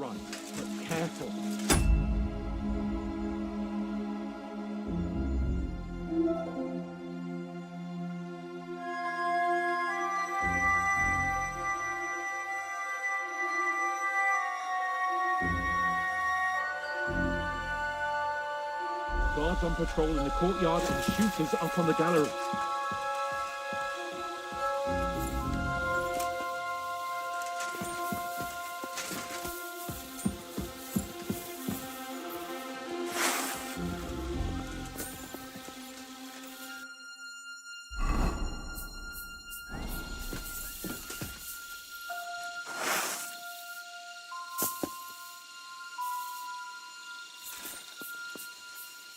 right, but careful. Guards on patrol in the courtyard and shooters up on the gallery.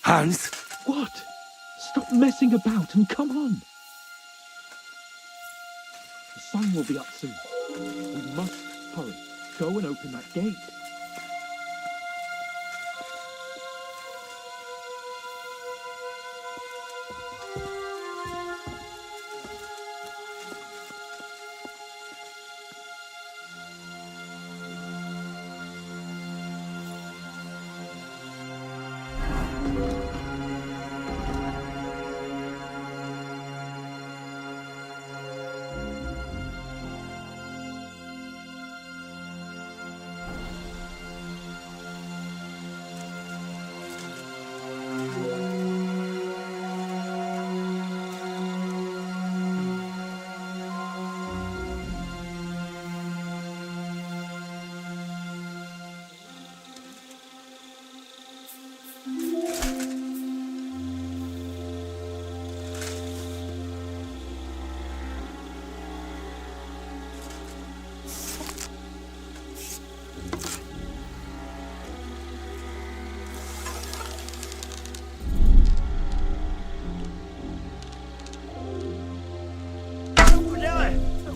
Hans? What? Stop messing about and come on. The sun will be up soon. We must hurry. Go and open that gate.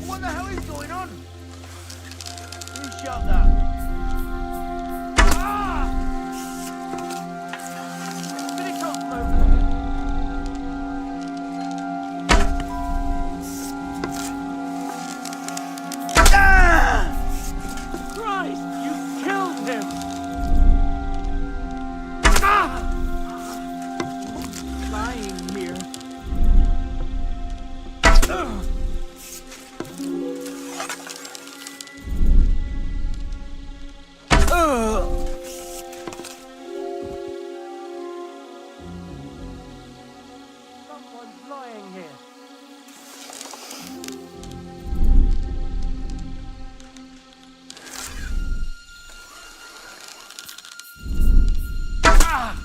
What the hell is going on? Who shot that? Ah! Did it come from over there? Ah! Christ, you killed him! Ah! Lying here. Ugh. Someone's lying here. Ah!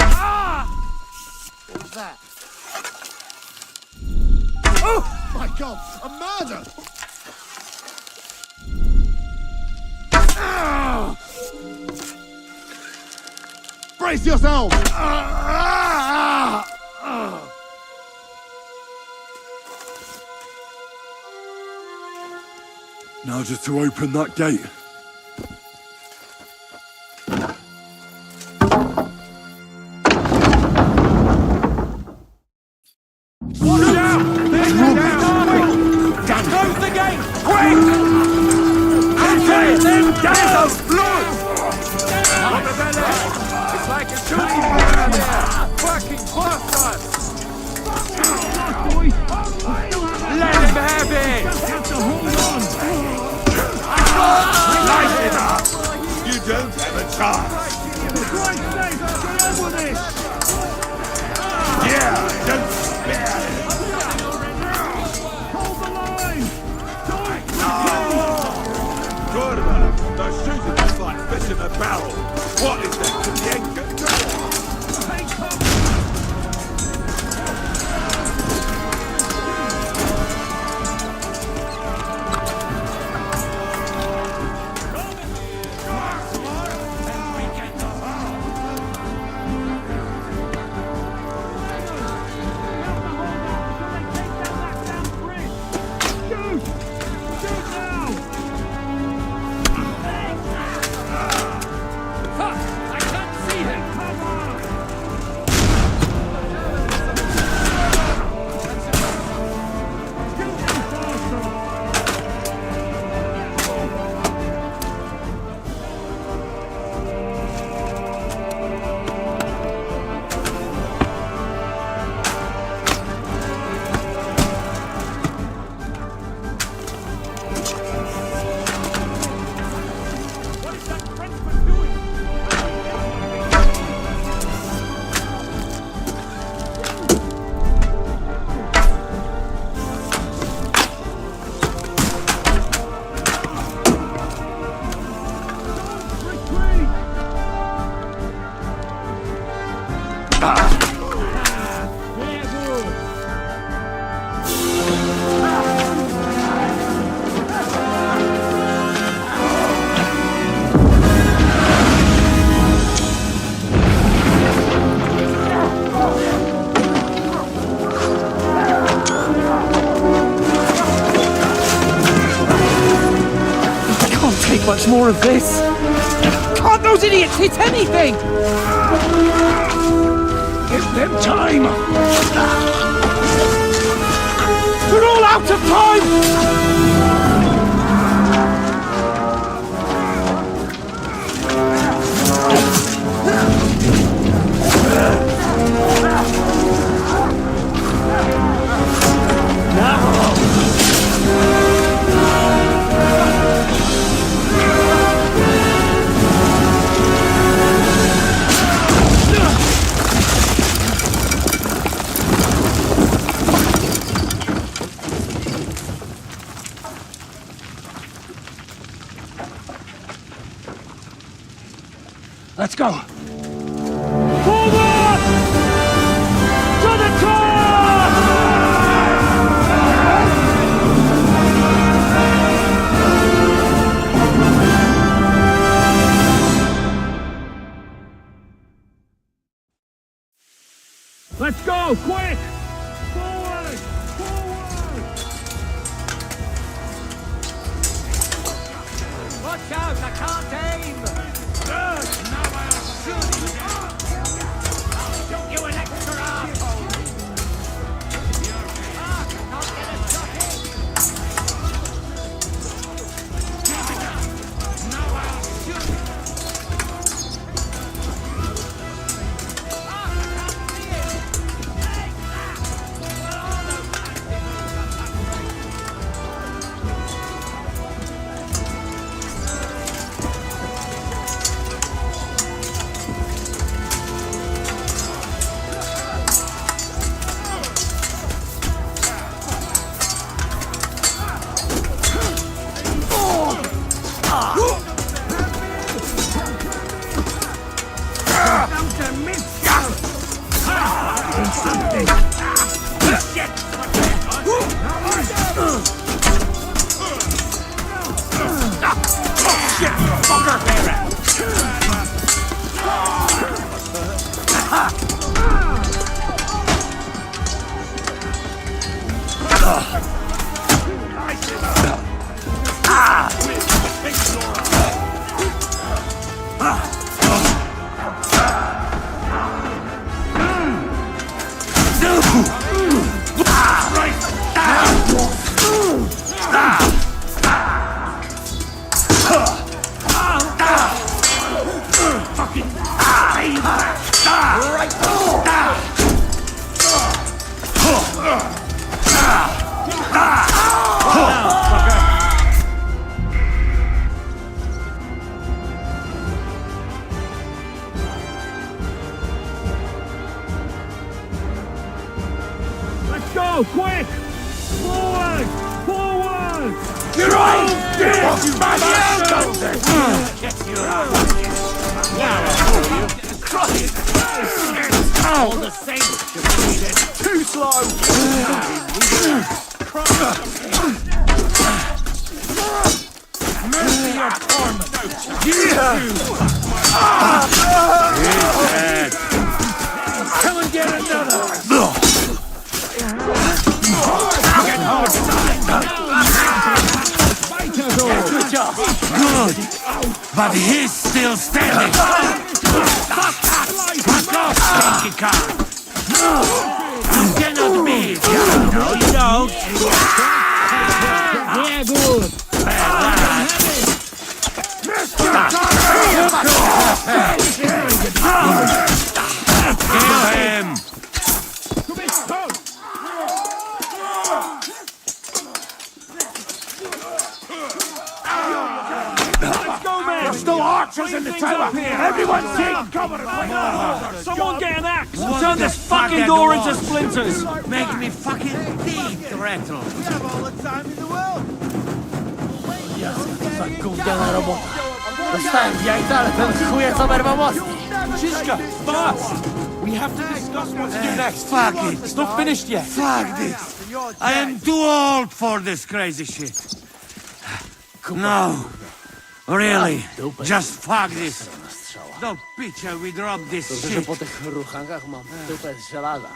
Ah! What was that? Oh my God! A murder! Brace yourselves! Now just to open that gate. Watch out! They're down! Close the gate! Quick! Enter! There's a blood! What the hell? It's like a shooting around there! Fucking bastards! Let him have it! Light it up! You don't have a chance! Yeah, don't spare it! Good enough! Those shooters is like fish in a barrel! What is that to the end control? I can't see him! make much more of this. Can't those idiots hit anything? Give them time! They're all out of time! Let's go! Forward! To the top! Let's go, quick! Forward! Forward! Watch out, I can't aim! Good! Now I'll shoot you! I'll shoot you an extra asshole! Ah, can't get a shot in! Now I'll shoot you! Ah, I can't see it! Take that! Well, all those fancy moves are back right. Let's go, quick! Forward! Forward! You're all dead, you bastard! All the same, too slow! Mercy your torment! He's dead! Come and get another! Good job! Good! But he's still standing! Fuck off, stinky car! You cannot be! No, you don't! Yeah, good! Kill him! Still archers in the tower! Everyone take cover! Someone get an axe! Turn this fucking door into splinters! Make me fucking teeth rattle! Gówniana robota. Dostałem w jajca, ale ten chuja oberwał mocniej. Shishka, fast! We have to discuss what to do next. Fuck it. It's not finished yet. Fuck this. I am too old for this crazy shit. No. Really. Just fuck this. Do picture we drop this Dobrze, że shit. po tych ruchankach mam dupę z żelaza.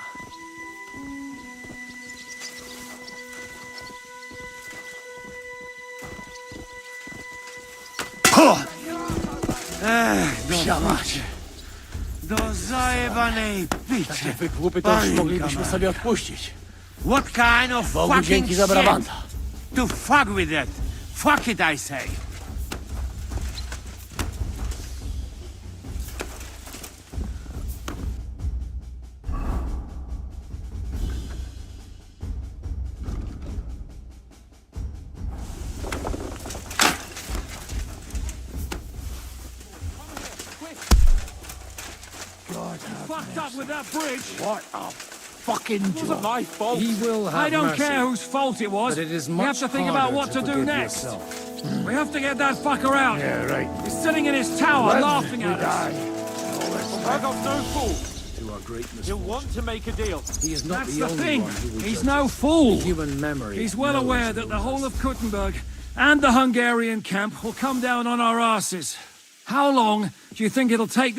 Psia mać. Do zajebanej picie. Te wygłupy to już Panika moglibyśmy ma. sobie odpuścić. What kind of Bogu fucking dzięki za shit? brawanta. To fuck with it. Fuck it, I say. Fucked up with that bridge. What a fucking job. My fault. He will have I don't mercy. care whose fault it was. But it is we much have to think harder about what to do forgive next. yourself. We have to get that fucker out. Yeah, right. He's sitting in his tower Let laughing me at us. die. Berghoff's no fool. To our great He'll want to make a deal. He is not That's the the only thing. one who will He's judge no us. fool. Human memory. He's well knows aware that the whole of Kuttenberg and the Hungarian camp will come down on our asses. How long do you think it'll take?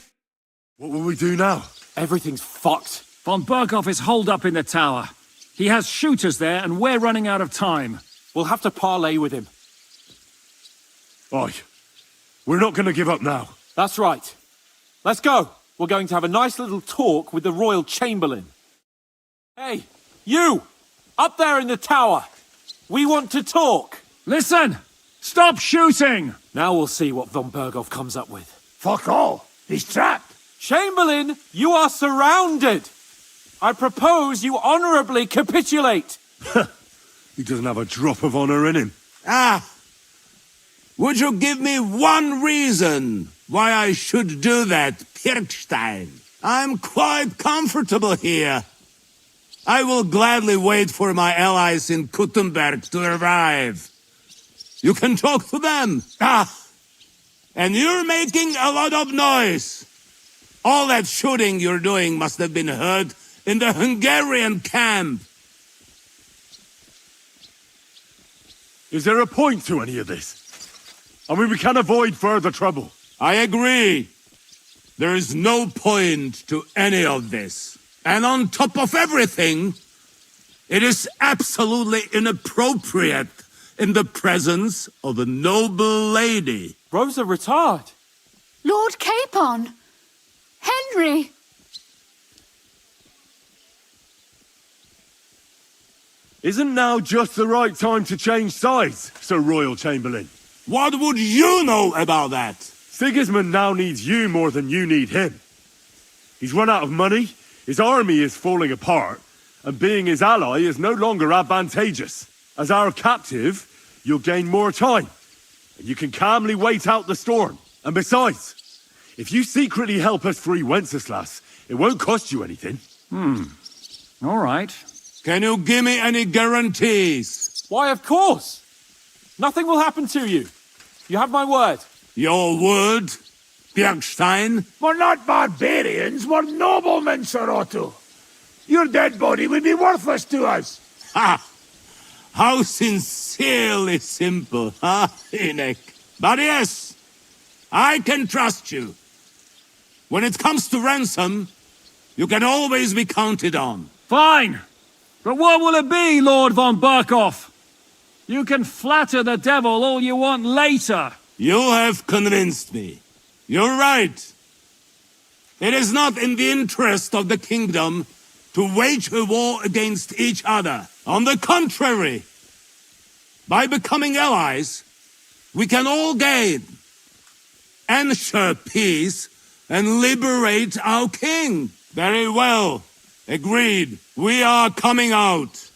What will we do now? Everything's fucked. Von Berghoff is holed up in the tower. He has shooters there, and we're running out of time. We'll have to parley with him. Oi. We're not going to give up now. That's right. Let's go. We're going to have a nice little talk with the Royal Chamberlain. Hey, you! Up there in the tower! We want to talk! Listen! Stop shooting! Now we'll see what von Berghoff comes up with. Fuck all. He's trapped. Chamberlain, you are surrounded! I propose you honorably capitulate! He doesn't have a drop of honor in him. Ah! Would you give me one reason why I should do that, Pirkstein? I'm quite comfortable here. I will gladly wait for my allies in Kuttenberg to arrive. You can talk to them. Ah! And you're making a lot of noise. All that shooting you're doing must have been heard in the Hungarian camp. Is there a point to any of this? I mean, we can avoid further trouble. I agree. There is no point to any of this. And on top of everything, it is absolutely inappropriate in the presence of a noble lady. Rosa Retard! Lord Capon! Henry! Isn't now just the right time to change sides, Sir Royal Chamberlain? What would you know about that? Sigismund now needs you more than you need him. He's run out of money, his army is falling apart, and being his ally is no longer advantageous. As our captive, you'll gain more time, and you can calmly wait out the storm. And besides, if you secretly help us free Wenceslas, it won't cost you anything. All right. Can you give me any guarantees? Why, of course! Nothing will happen to you. You have my word. Your word, Bjergstein? We're not barbarians. We're noblemen, Sir Otto. Your dead body would be worthless to us. Ha! How sincerely simple, huh, Enoch? But yes, I can trust you. When it comes to ransom, you can always be counted on. Fine. But what will it be, Lord von Berghoff? You can flatter the devil all you want later. You have convinced me. You're right. It is not in the interest of the kingdom to wage a war against each other. On the contrary, by becoming allies, we can all gain, ensure peace, and liberate our king. Very well. Agreed. We are coming out.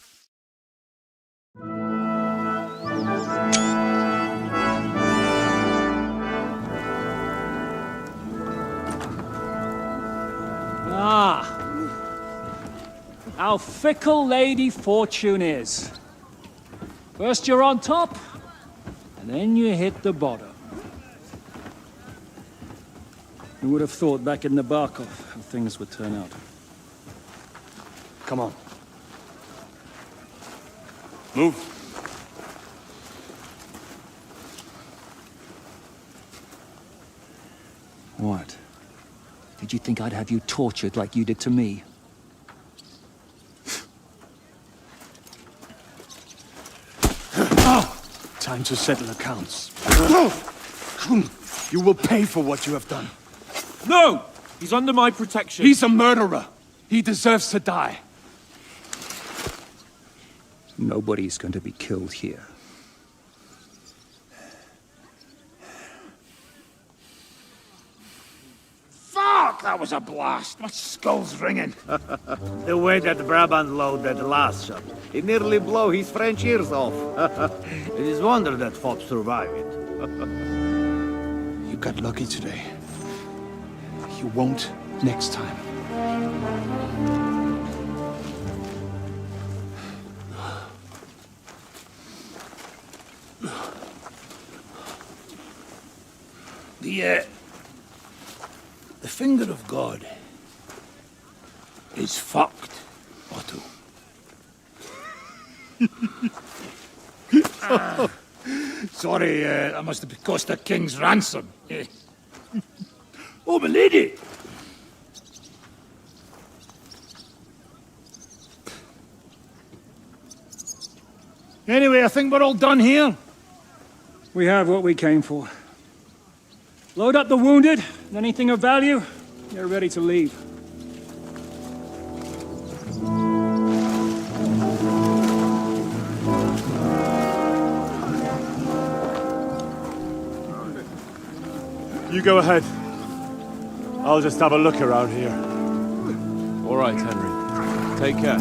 Ah. How fickle Lady Fortune is. First you're on top, and then you hit the bottom. Who would have thought back in the Barkov how things would turn out? Come on. Move. What? Did you think I'd have you tortured like you did to me? Time to settle accounts. You will pay for what you have done. No! He's under my protection. He's a murderer. He deserves to die. Nobody's going to be killed here. Fuck! That was a blast. My skull's ringing. The way that Brabant loaded the last shot, it nearly blow his French ears off. It is wonder that Fops survived it. You got lucky today. You won't next time. The finger of God is fucked, Otto. Sorry, that must have cost the king's ransom. Oh, my lady! Anyway, I think we're all done here. We have what we came for. Load up the wounded, and anything of value, you're ready to leave. You go ahead. I'll just have a look around here. All right, Henry. Take care.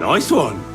Nice one.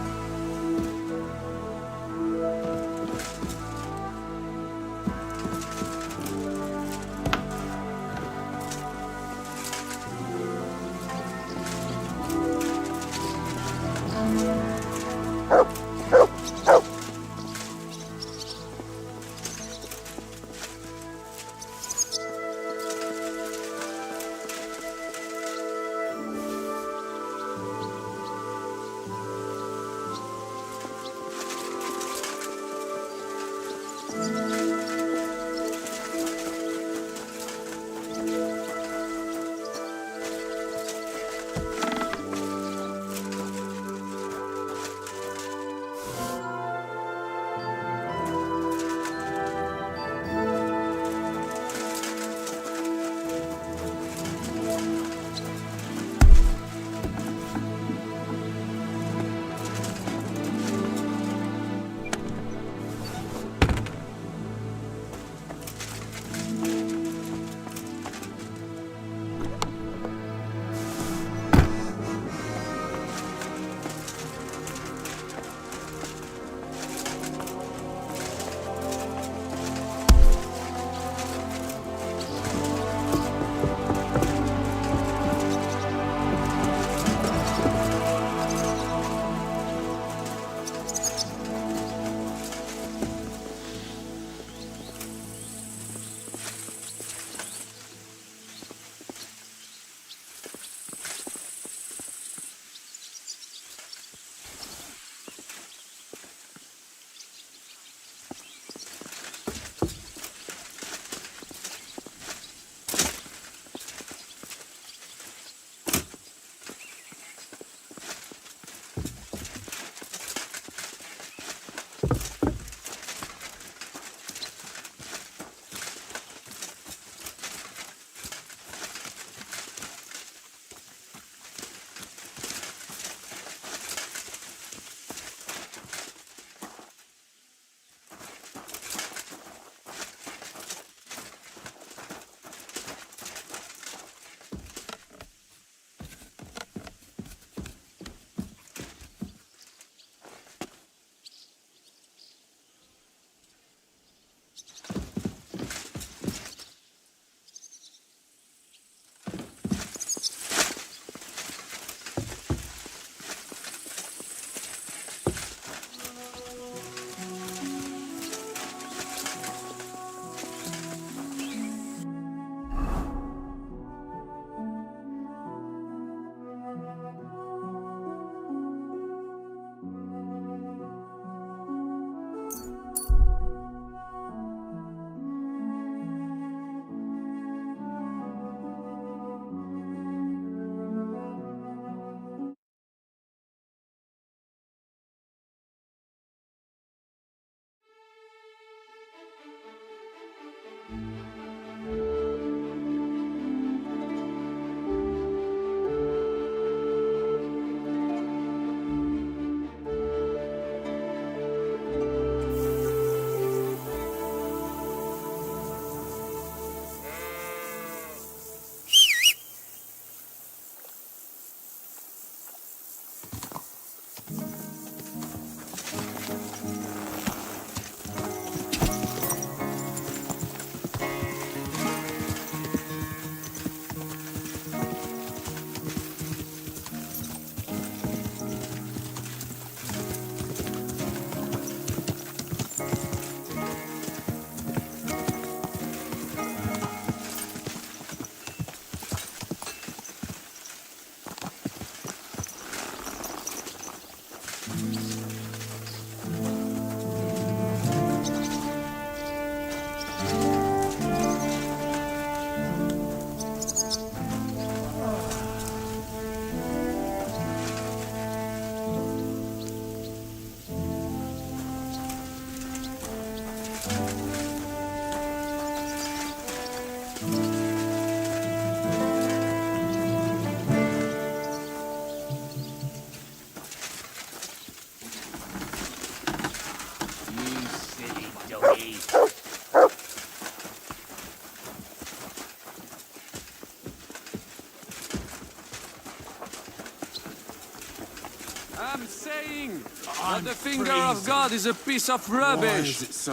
I'm saying that the finger of God is a piece of rubbish. Who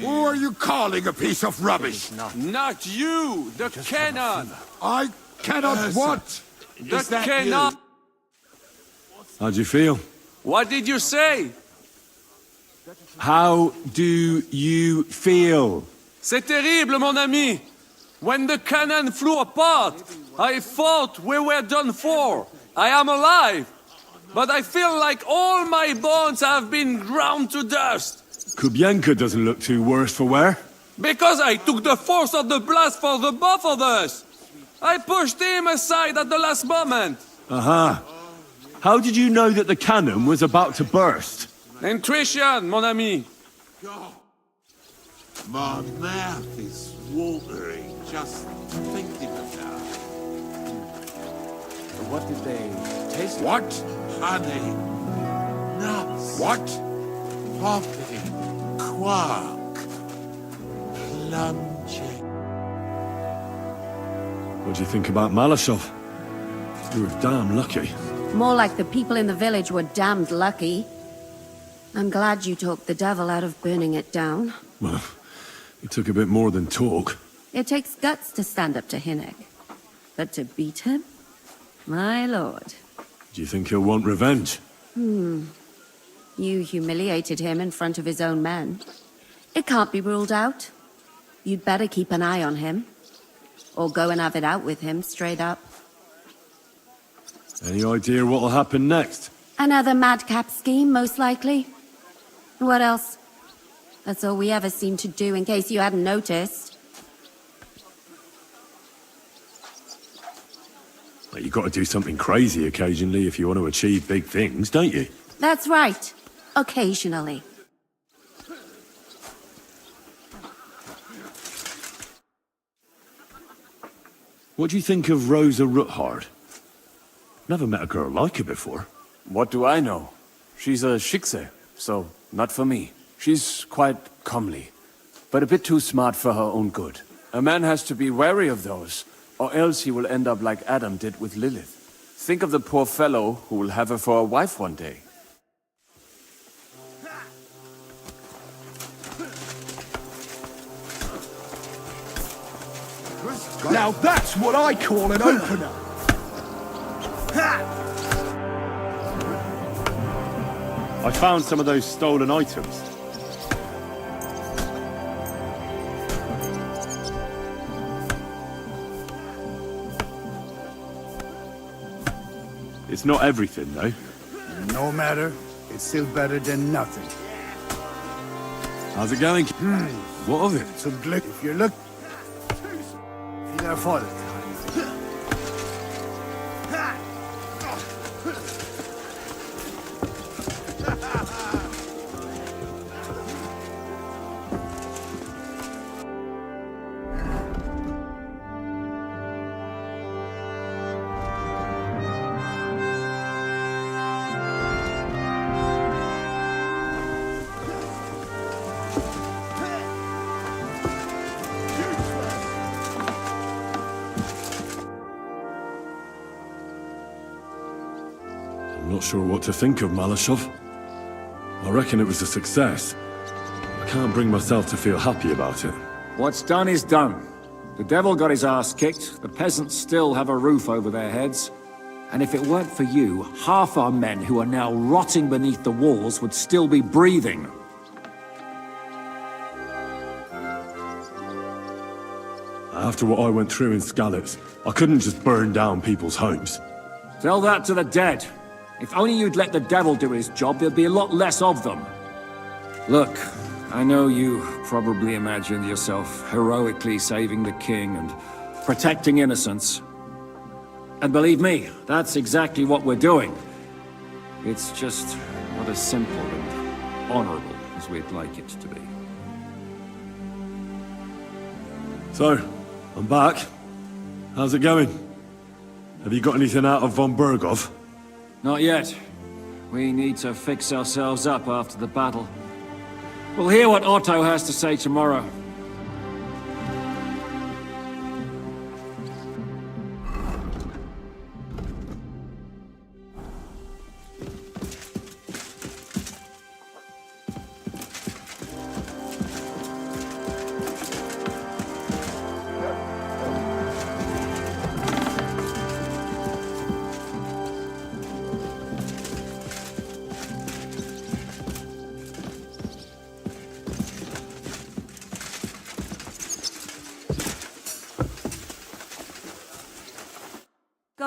are you calling a piece of rubbish? Not you, the cannon. I cannot what? The cannon. How'd you feel? What did you say? How do you feel? C'est terrible, mon ami. When the cannon flew apart, I thought we were done for. I am alive. But I feel like all my bones have been ground to dust. Kubienka doesn't look too worse for wear. Because I took the force of the blast for the both of us. I pushed him aside at the last moment. Aha. How did you know that the cannon was about to burst? Intuition, mon ami. My mouth is watering just thinking of that. What did they taste? What? Honey. Nuts. What? Poppy. Quark. Plunging. What do you think about Malashov? You were damn lucky. More like the people in the village were damned lucky. I'm glad you talked the devil out of burning it down. Well, it took a bit more than talk. It takes guts to stand up to Hinnick. But to beat him? My lord. Do you think he'll want revenge? You humiliated him in front of his own men. It can't be ruled out. You'd better keep an eye on him. Or go and have it out with him, straight up. Any idea what'll happen next? Another madcap scheme, most likely. What else? That's all we ever seem to do, in case you hadn't noticed. Well, you've got to do something crazy occasionally if you want to achieve big things, don't you? That's right. Occasionally. What do you think of Rosa Ruthard? Never met a girl like her before. What do I know? She's a Schickse, so not for me. She's quite comely, but a bit too smart for her own good. A man has to be wary of those, or else he will end up like Adam did with Lilith. Think of the poor fellow who will have her for a wife one day. Now that's what I call an opener. I found some of those stolen items. It's not everything, though. No matter. It's still better than nothing. How's it going? What of it? Some glick. If you look... Feel for it. I'm not sure what to think of Malashov. I reckon it was a success. I can't bring myself to feel happy about it. What's done is done. The devil got his ass kicked, the peasants still have a roof over their heads. And if it weren't for you, half our men who are now rotting beneath the walls would still be breathing. After what I went through in Skalitz, I couldn't just burn down people's homes. Tell that to the dead. If only you'd let the devil do his job, there'd be a lot less of them. Look, I know you probably imagined yourself heroically saving the king and protecting innocents. And believe me, that's exactly what we're doing. It's just not as simple and honorable as we'd like it to be. So, I'm back. How's it going? Have you got anything out of von Bergov? Not yet. We need to fix ourselves up after the battle. We'll hear what Otto has to say tomorrow.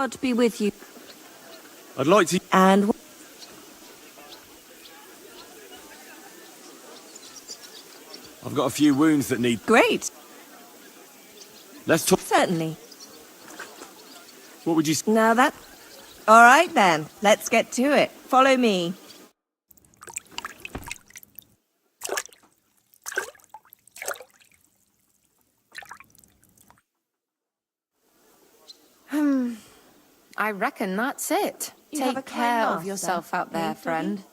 God be with you. I'd like to... And... I've got a few wounds that need... Great. Let's talk... Certainly. What would you... Now that... All right then, let's get to it. Follow me. I reckon that's it. You have a Take kind care of master, yourself out there, don't you? friend.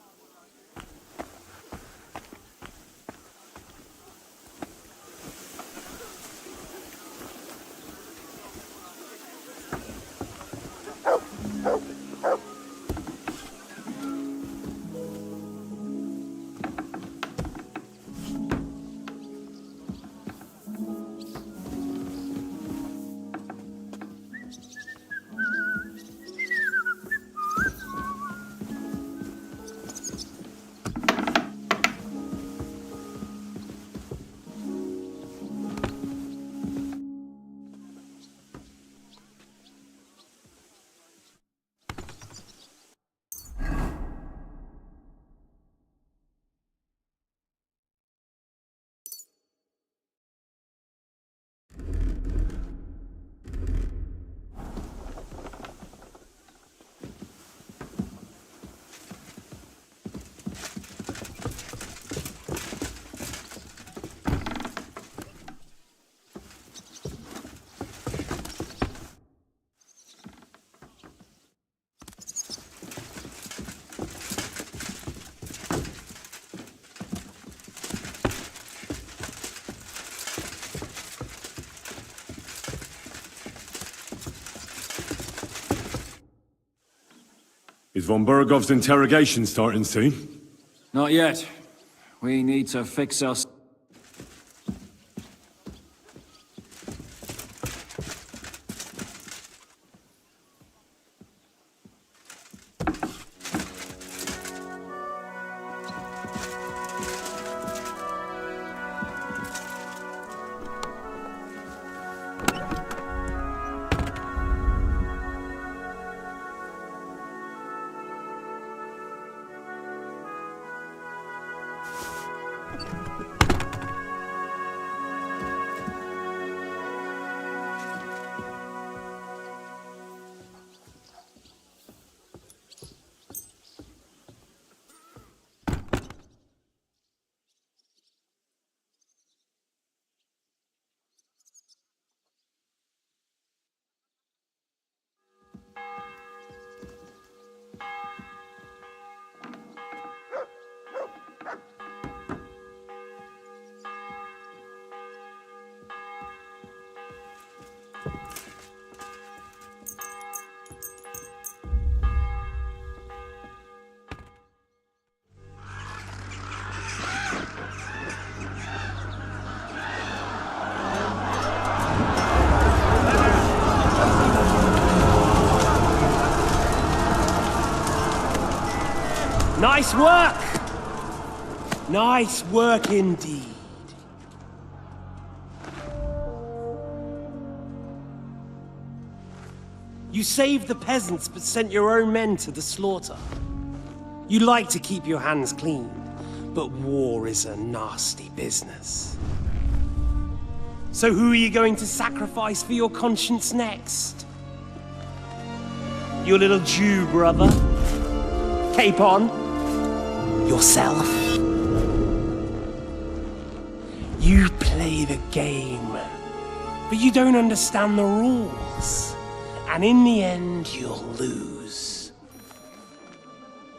Is von Bergov's interrogation starting soon? Not yet. We need to fix us. Nice work! Nice work indeed. You saved the peasants but sent your own men to the slaughter. You like to keep your hands clean, but war is a nasty business. So who are you going to sacrifice for your conscience next? Your little Jew brother? Capon? Yourself? You play the game, but you don't understand the rules. And in the end, you'll lose.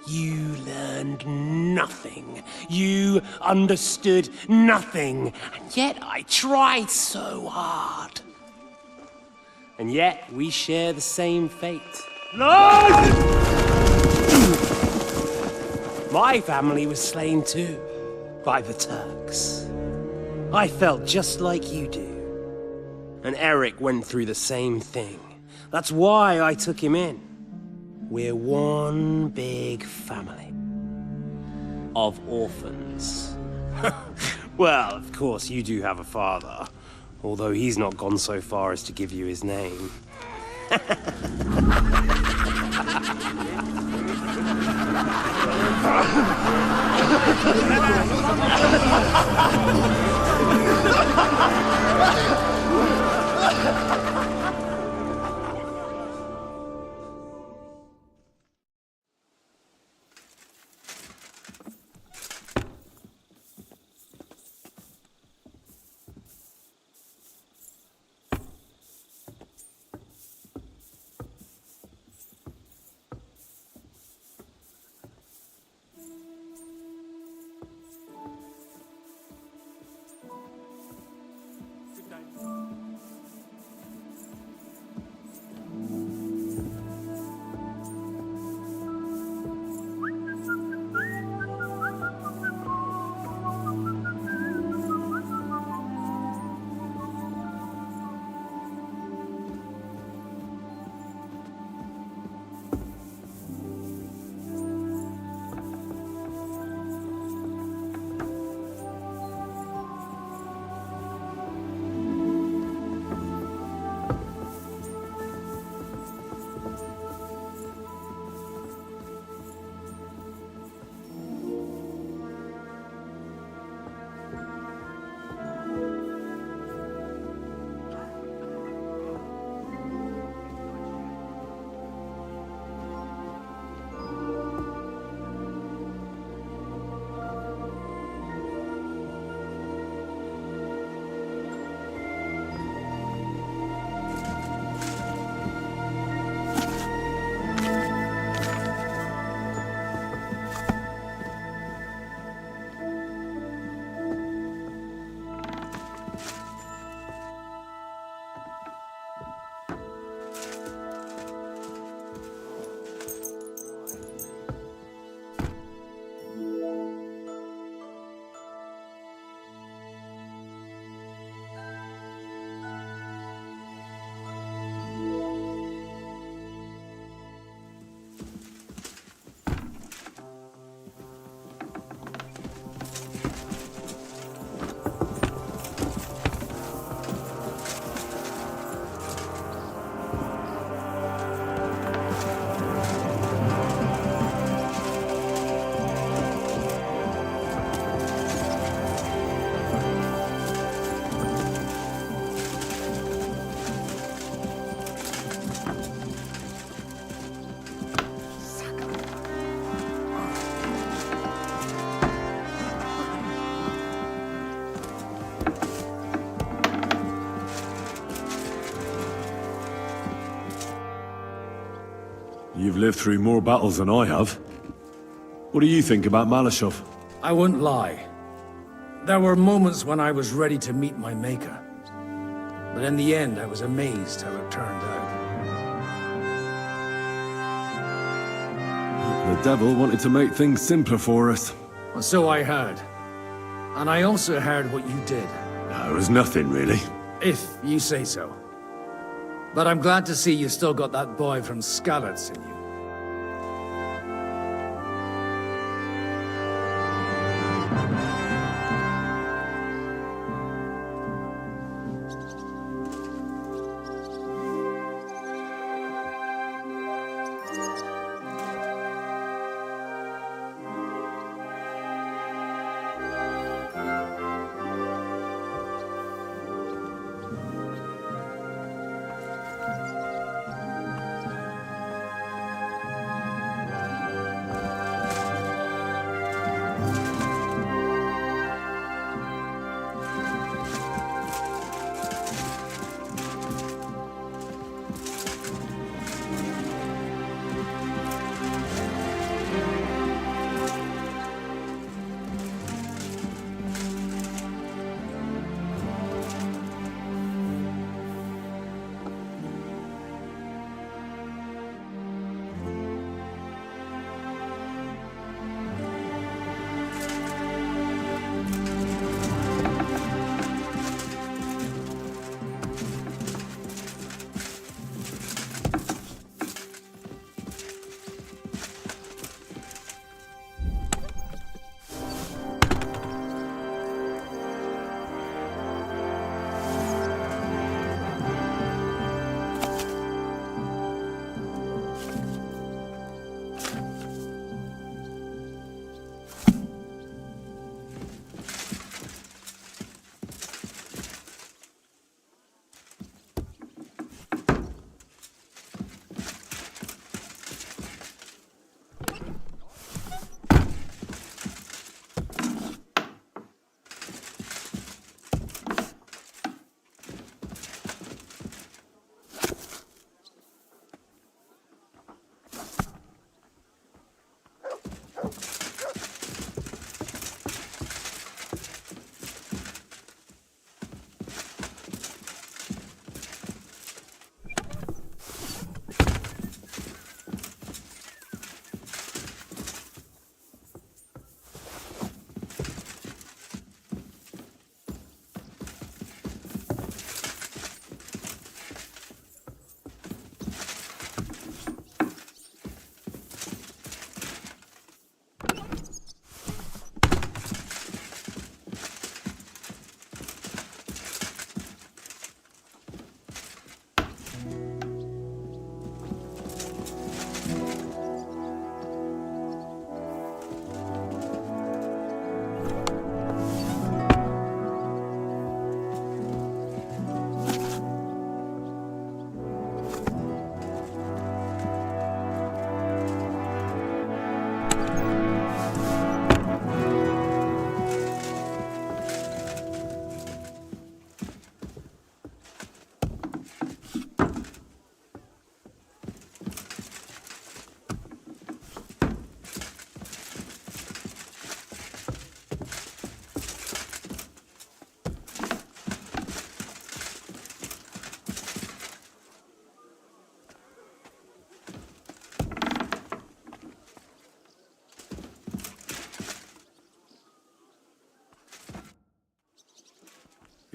You learned nothing. You understood nothing. And yet I tried so hard. And yet we share the same fate. My family was slain too, by the Turks. I felt just like you do. And Eric went through the same thing. That's why I took him in. We're one big family. Of orphans. Well, of course, you do have a father. Although he's not gone so far as to give you his name. You've lived through more battles than I have. What do you think about Malashov? I won't lie. There were moments when I was ready to meet my maker. But in the end, I was amazed how it turned out. The devil wanted to make things simpler for us. Well, so I heard. And I also heard what you did. It was nothing, really. If you say so. But I'm glad to see you still got that boy from Skalitz in you.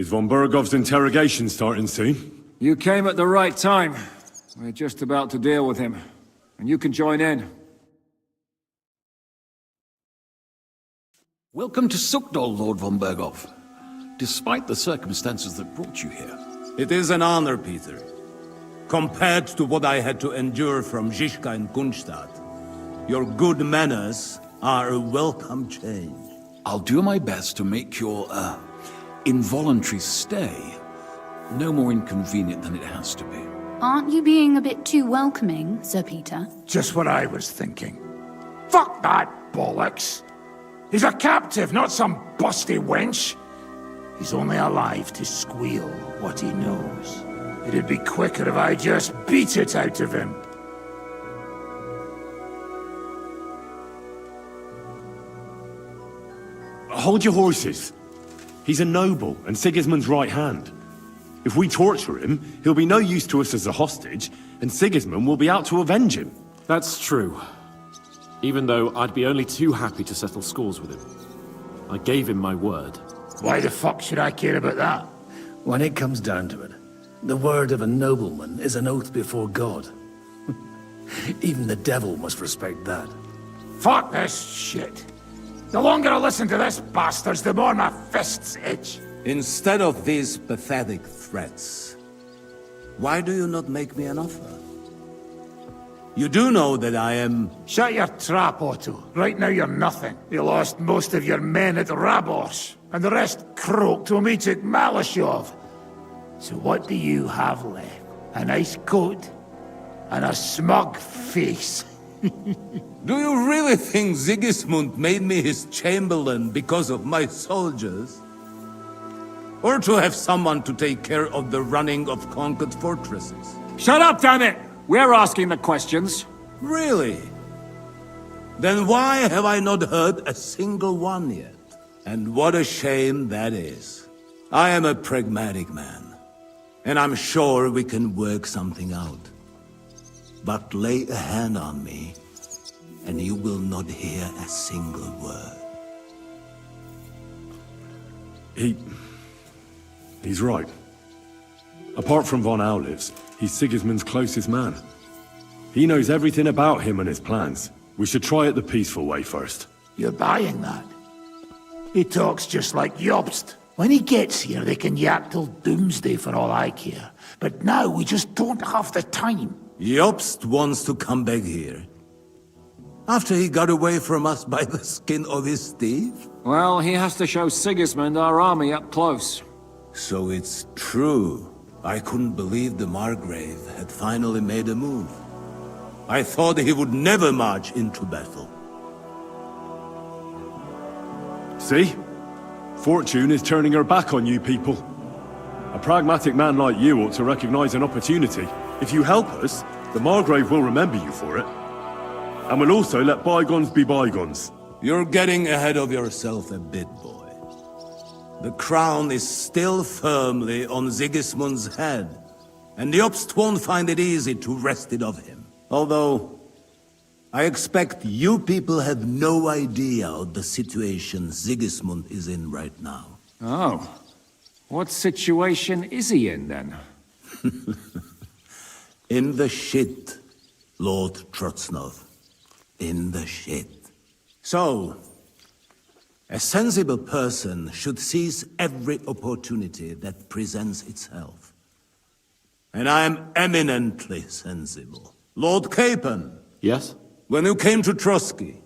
Is von Bergov's interrogation starting soon? You came at the right time. We're just about to deal with him. And you can join in. Welcome to Sukdol, Lord von Bergov. Despite the circumstances that brought you here. It is an honor, Peter. Compared to what I had to endure from Zizka and Kunstadt, your good manners are a welcome change. I'll do my best to make your, involuntary stay no more inconvenient than it has to be. Aren't you being a bit too welcoming, Sir Peter? Just what I was thinking. Fuck that bollocks! He's a captive, not some busty wench. He's only alive to squeal what he knows. It'd be quicker if I just beat it out of him. Hold your horses. He's a noble and Sigismund's right hand. If we torture him, he'll be no use to us as a hostage, and Sigismund will be out to avenge him. That's true. Even though I'd be only too happy to settle scores with him. I gave him my word. Why the fuck should I care about that? When it comes down to it, the word of a nobleman is an oath before God. Even the devil must respect that. Fuck this shit. The longer I listen to this bastards, the more my fists itch. Instead of these pathetic threats, why do you not make me an offer? You do know that I am... Shut your trap, Otto. Right now you're nothing. You lost most of your men at Rabos, and the rest croaked when we took Malashov. So what do you have left? A nice coat and a smug face. Do you really think Sigismund made me his chamberlain because of my soldiers? Or to have someone to take care of the running of conquered fortresses? Shut up, damn it! We're asking the questions. Really? Then why have I not heard a single one yet? And what a shame that is. I am a pragmatic man, and I'm sure we can work something out. But lay a hand on me, and you will not hear a single word. He's right. Apart from von Aulifs, he's Sigismund's closest man. He knows everything about him and his plans. We should try it the peaceful way first. You're buying that? He talks just like Jobst. When he gets here, they can yap till doomsday for all I care. But now we just don't have the time. Jobst wants to come back here. After he got away from us by the skin of his teeth? Well, he has to show Sigismund our army up close. So it's true. I couldn't believe the Margrave had finally made a move. I thought he would never march into battle. See? Fortune is turning her back on you people. A pragmatic man like you ought to recognize an opportunity. If you help us, the Margrave will remember you for it. And we'll also let bygones be bygones. You're getting ahead of yourself a bit, boy. The crown is still firmly on Sigismund's head, and Jobst won't find it easy to wrest it of him. Although, I expect you people have no idea of the situation Sigismund is in right now. Oh. What situation is he in, then? In the shit, Lord Trotsnov. In the shit. So, a sensible person should seize every opportunity that presents itself. And I am eminently sensible. Lord Capon. Yes? When you came to Trotsky,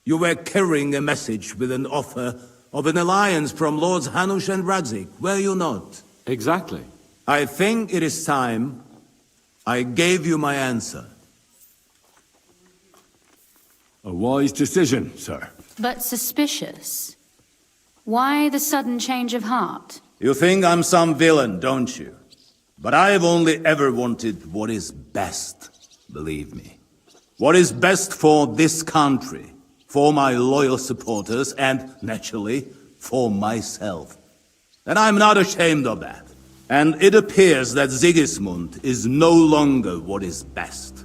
you were carrying a message with an offer of an alliance from Lords Hanush and Radzik, were you not? Exactly. I think it is time I gave you my answer. A wise decision, sir. But suspicious. Why the sudden change of heart? You think I'm some villain, don't you? But I've only ever wanted what is best, believe me. What is best for this country, for my loyal supporters, and, naturally, for myself. And I'm not ashamed of that. And it appears that Sigismund is no longer what is best.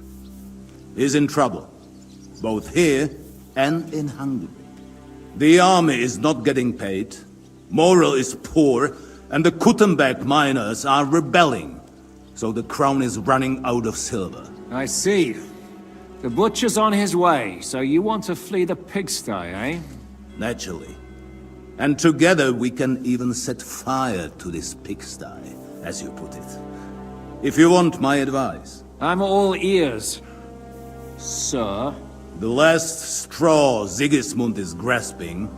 He's in trouble, both here and in Hungary. The army is not getting paid, morale is poor, and the Kuttenbeck miners are rebelling, so the crown is running out of silver. I see. The butcher's on his way, so you want to flee the pigsty, eh? Naturally. And together we can even set fire to this pigsty, as you put it. If you want my advice. I'm all ears, sir. The last straw Sigismund is grasping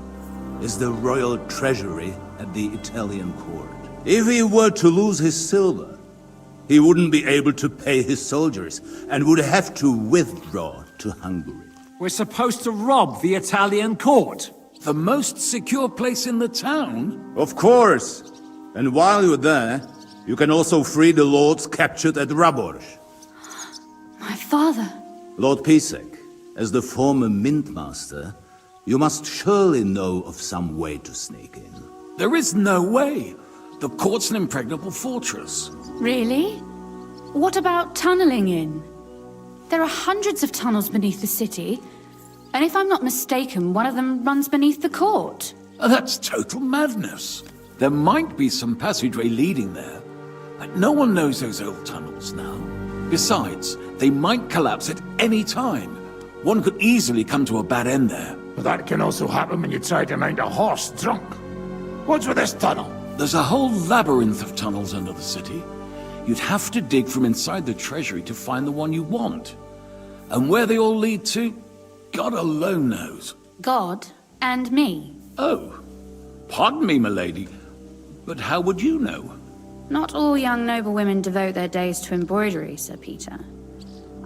is the royal treasury at the Italian court. If he were to lose his silver, he wouldn't be able to pay his soldiers and would have to withdraw to Hungary. We're supposed to rob the Italian court. The most secure place in the town? Of course. And while you're there, you can also free the lords captured at Raborz. My father. Lord Pisek, as the former mint master, you must surely know of some way to sneak in. There is no way. The court's an impregnable fortress. Really? What about tunneling in? There are hundreds of tunnels beneath the city, and if I'm not mistaken, one of them runs beneath the court. That's total madness. There might be some passageway leading there, but no one knows those old tunnels now. Besides, they might collapse at any time. One could easily come to a bad end there. But that can also happen when you try to mount a horse drunk. What's with this tunnel? There's a whole labyrinth of tunnels under the city. You'd have to dig from inside the treasury to find the one you want. And where they all lead to, God alone knows. God and me. Oh, pardon me, milady, but how would you know? Not all young noble women devote their days to embroidery, Sir Peter.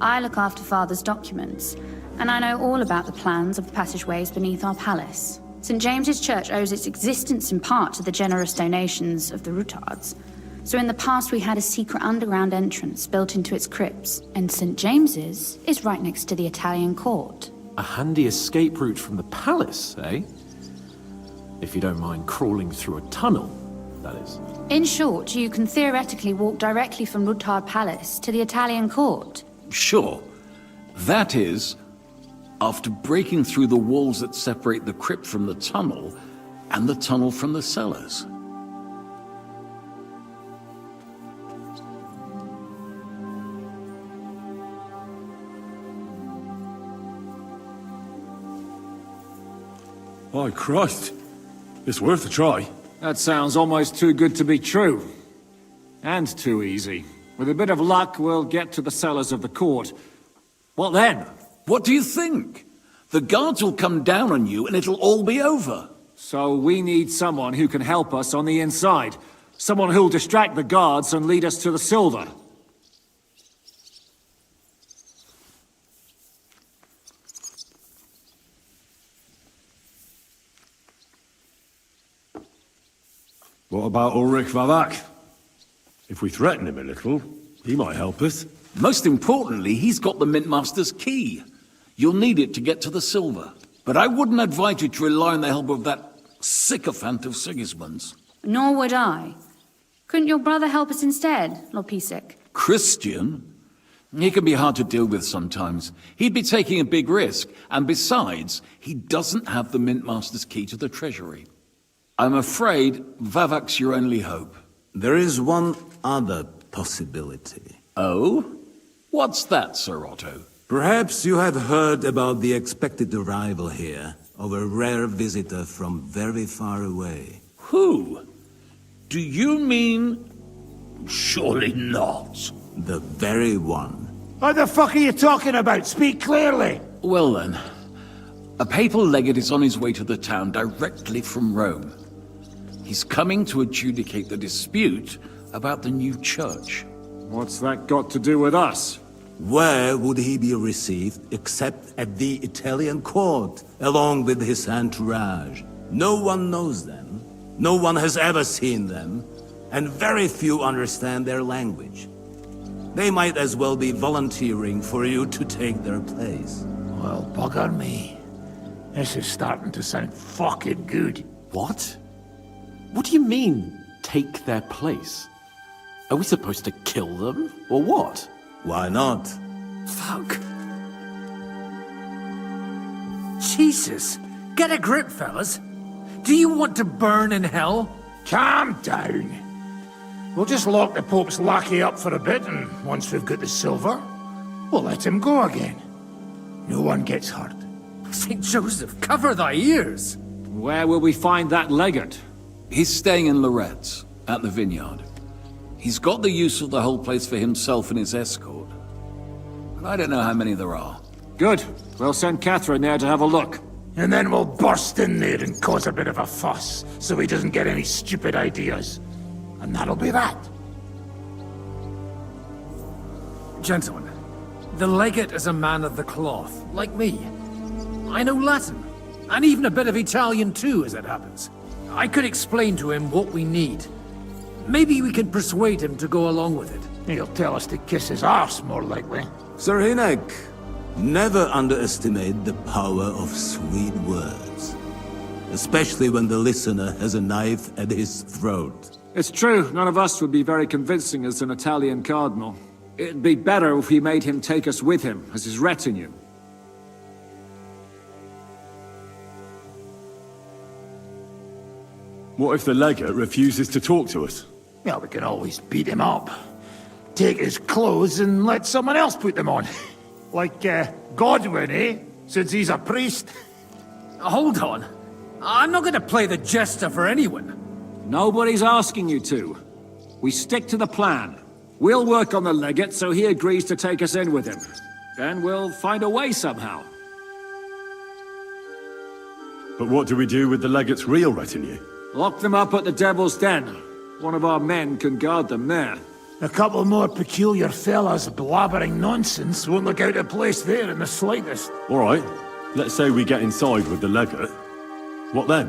I look after Father's documents, and I know all about the plans of the passageways beneath our palace. St. James's Church owes its existence in part to the generous donations of the Routards. So in the past we had a secret underground entrance built into its crypts, and St. James's is right next to the Italian court. A handy escape route from the palace, eh? If you don't mind crawling through a tunnel, that is. In short, you can theoretically walk directly from Routard Palace to the Italian court. Sure. That is, after breaking through the walls that separate the crypt from the tunnel, and the tunnel from the cellars. My Christ. It's worth a try. That sounds almost too good to be true. And too easy. With a bit of luck, we'll get to the cellars of the court. What then? What do you think? The guards will come down on you and it'll all be over. So we need someone who can help us on the inside. Someone who'll distract the guards and lead us to the silver. What about Ulrich Vavak? If we threaten him a little, he might help us. Most importantly, he's got the Mintmaster's key. You'll need it to get to the silver. But I wouldn't advise you to rely on the help of that sycophant of Sigismund's. Nor would I. Couldn't your brother help us instead, Lord Pisek? Christian? He can be hard to deal with sometimes. He'd be taking a big risk, and besides, he doesn't have the Mintmaster's key to the treasury. I'm afraid Vavak's your only hope. There is one other possibility. Oh? What's that, Sir Otto? Perhaps you have heard about the expected arrival here of a rare visitor from very far away. Who? Do you mean... Surely not. The very one. What the fuck are you talking about? Speak clearly! Well then, a papal legate is on his way to the town directly from Rome. He's coming to adjudicate the dispute about the new church. What's that got to do with us? Where would he be received except at the Italian court, along with his entourage? No one knows them, no one has ever seen them, and very few understand their language. They might as well be volunteering for you to take their place. Well, bugger me. This is starting to sound fucking good. What? What do you mean, take their place? Are we supposed to kill them, or what? Why not? Fuck. Jesus! Get a grip, fellas. Do you want to burn in hell? Calm down. We'll just lock the Pope's lackey up for a bit, and once we've got the silver, we'll let him go again. No one gets hurt. St. Joseph, cover thy ears! Where will we find that legate? He's staying in Loretz, at the vineyard. He's got the use of the whole place for himself and his escort. But I don't know how many there are. Good. We'll send Catherine there to have a look. And then we'll burst in there and cause a bit of a fuss, so he doesn't get any stupid ideas. And that'll be that. Gentlemen, the legate is a man of the cloth, like me. I know Latin, and even a bit of Italian too, as it happens. I could explain to him what we need. Maybe we can persuade him to go along with it. He'll tell us to kiss his arse, more likely. Sir Hinek, never underestimate the power of sweet words. Especially when the listener has a knife at his throat. It's true, none of us would be very convincing as an Italian cardinal. It'd be better if we made him take us with him, as his retinue. What if the legate refuses to talk to us? Well, we can always beat him up. Take his clothes and let someone else put them on. Like, Godwin, eh? Since he's a priest. Hold on. I'm not gonna play the jester for anyone. Nobody's asking you to. We stick to the plan. We'll work on the legate so he agrees to take us in with him. Then we'll find a way somehow. But what do we do with the legate's real retinue? Lock them up at the Devil's Den. One of our men can guard them there. A couple more peculiar fellas blabbering nonsense won't look out of place there in the slightest. All right. Let's say we get inside with the legate. What then?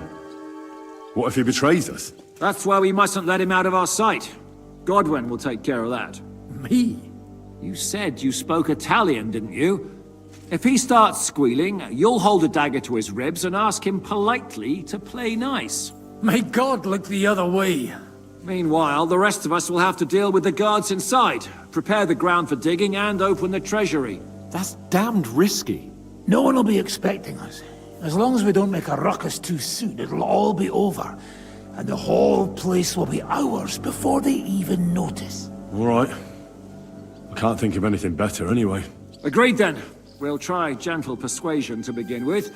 What if he betrays us? That's why we mustn't let him out of our sight. Godwin will take care of that. Me? You said you spoke Italian, didn't you? If he starts squealing, you'll hold a dagger to his ribs and ask him politely to play nice. May God look the other way. Meanwhile, the rest of us will have to deal with the guards inside, prepare the ground for digging, and open the treasury. That's damned risky. No one will be expecting us. As long as we don't make a ruckus too soon, it'll all be over. And the whole place will be ours before they even notice. All right. I can't think of anything better anyway. Agreed then. We'll try gentle persuasion to begin with.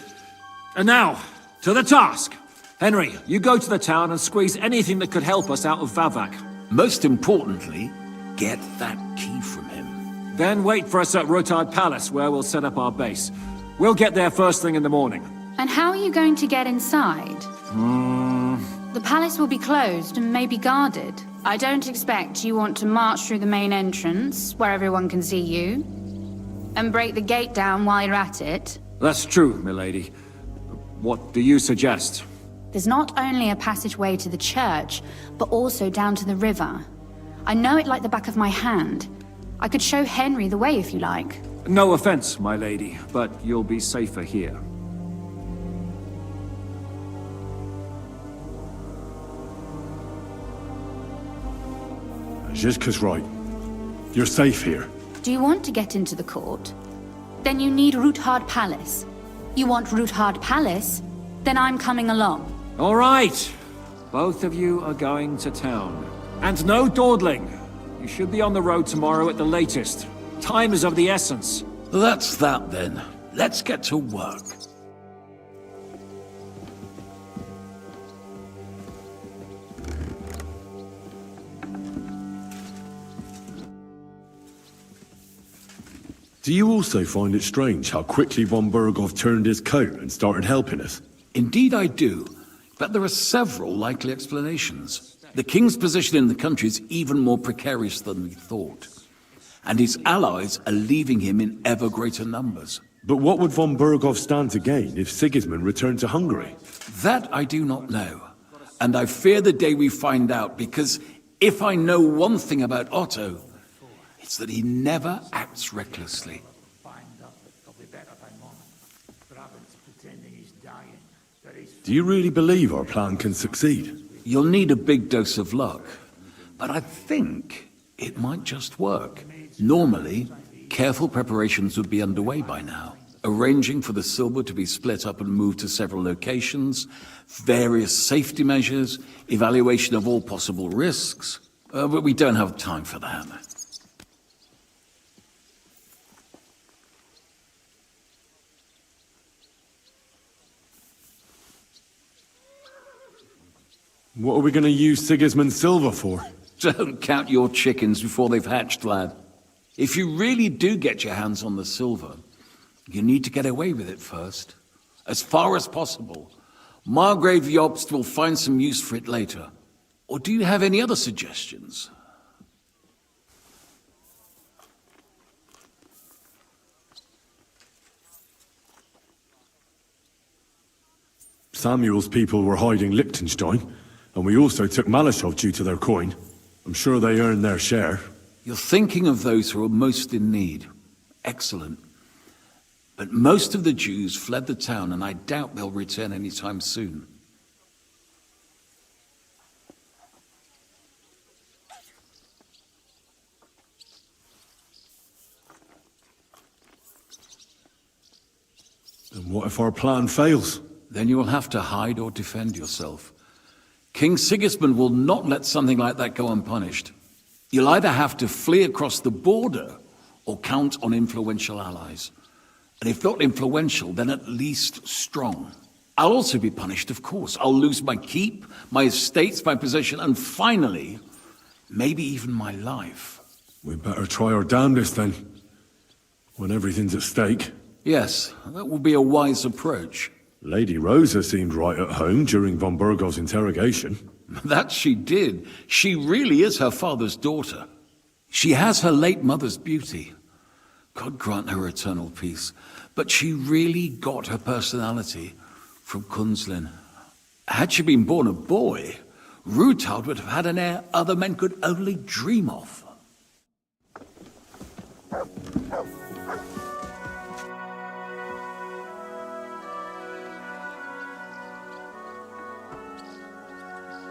And now, to the task! Henry, you go to the town and squeeze anything that could help us out of Vavak. Most importantly, get that key from him. Then wait for us at Rotard Palace, where we'll set up our base. We'll get there first thing in the morning. And how are you going to get inside? The palace will be closed and may be guarded. I don't expect you want to march through the main entrance, where everyone can see you, and break the gate down while you're at it. That's true, milady. What do you suggest? There's not only a passageway to the church, but also down to the river. I know it like the back of my hand. I could show Henry the way if you like. No offense, my lady, but you'll be safer here. Zizka's right. You're safe here. Do you want to get into the court? Then you need Roothard Palace. You want Roothard Palace? Then I'm coming along. All right. Both of you are going to town. And no dawdling. You should be on the road tomorrow at the latest. Time is of the essence. That's that then. Let's get to work. Do you also find it strange how quickly von Burgov turned his coat and started helping us? Indeed I do, but there are several likely explanations. The king's position in the country is even more precarious than we thought, and his allies are leaving him in ever greater numbers. But what would von Burgov stand to gain if Sigismund returned to Hungary? That I do not know, and I fear the day we find out, because if I know one thing about Otto, it's that he never acts recklessly. Do you really believe our plan can succeed? You'll need a big dose of luck, but I think it might just work. Normally, careful preparations would be underway by now. arranging for the silver to be split up and moved to several locations, various safety measures, evaluation of all possible risks. But we don't have time for that. What are we going to use Sigismund's silver for? Don't count your chickens before they've hatched, lad. If you really do get your hands on the silver, you need to get away with it first. As far as possible. Margrave Jobst will find some use for it later. Or do you have any other suggestions? Samuel's people were hiding Liechtenstein, and we also took Malashov due to their coin. I'm sure they earned their share. You're thinking of those who are most in need. Excellent. But most of the Jews fled the town, and I doubt they'll return anytime soon. And what if our plan fails? Then you will have to hide or defend yourself. King Sigismund will not let something like that go unpunished. You'll either have to flee across the border or count on influential allies. And if not influential, then at least strong. I'll also be punished, of course. I'll lose my keep, my estates, my position, and finally, maybe even my life. We better try our damnedest then, when everything's at stake. Yes, that will be a wise approach. Lady Rosa seemed right at home during von Burgov's interrogation. That she did. She really is her father's daughter. She has her late mother's beauty. God grant her eternal peace. But she really got her personality from Kunzlin. Had she been born a boy, Rutald would have had an heir other men could only dream of.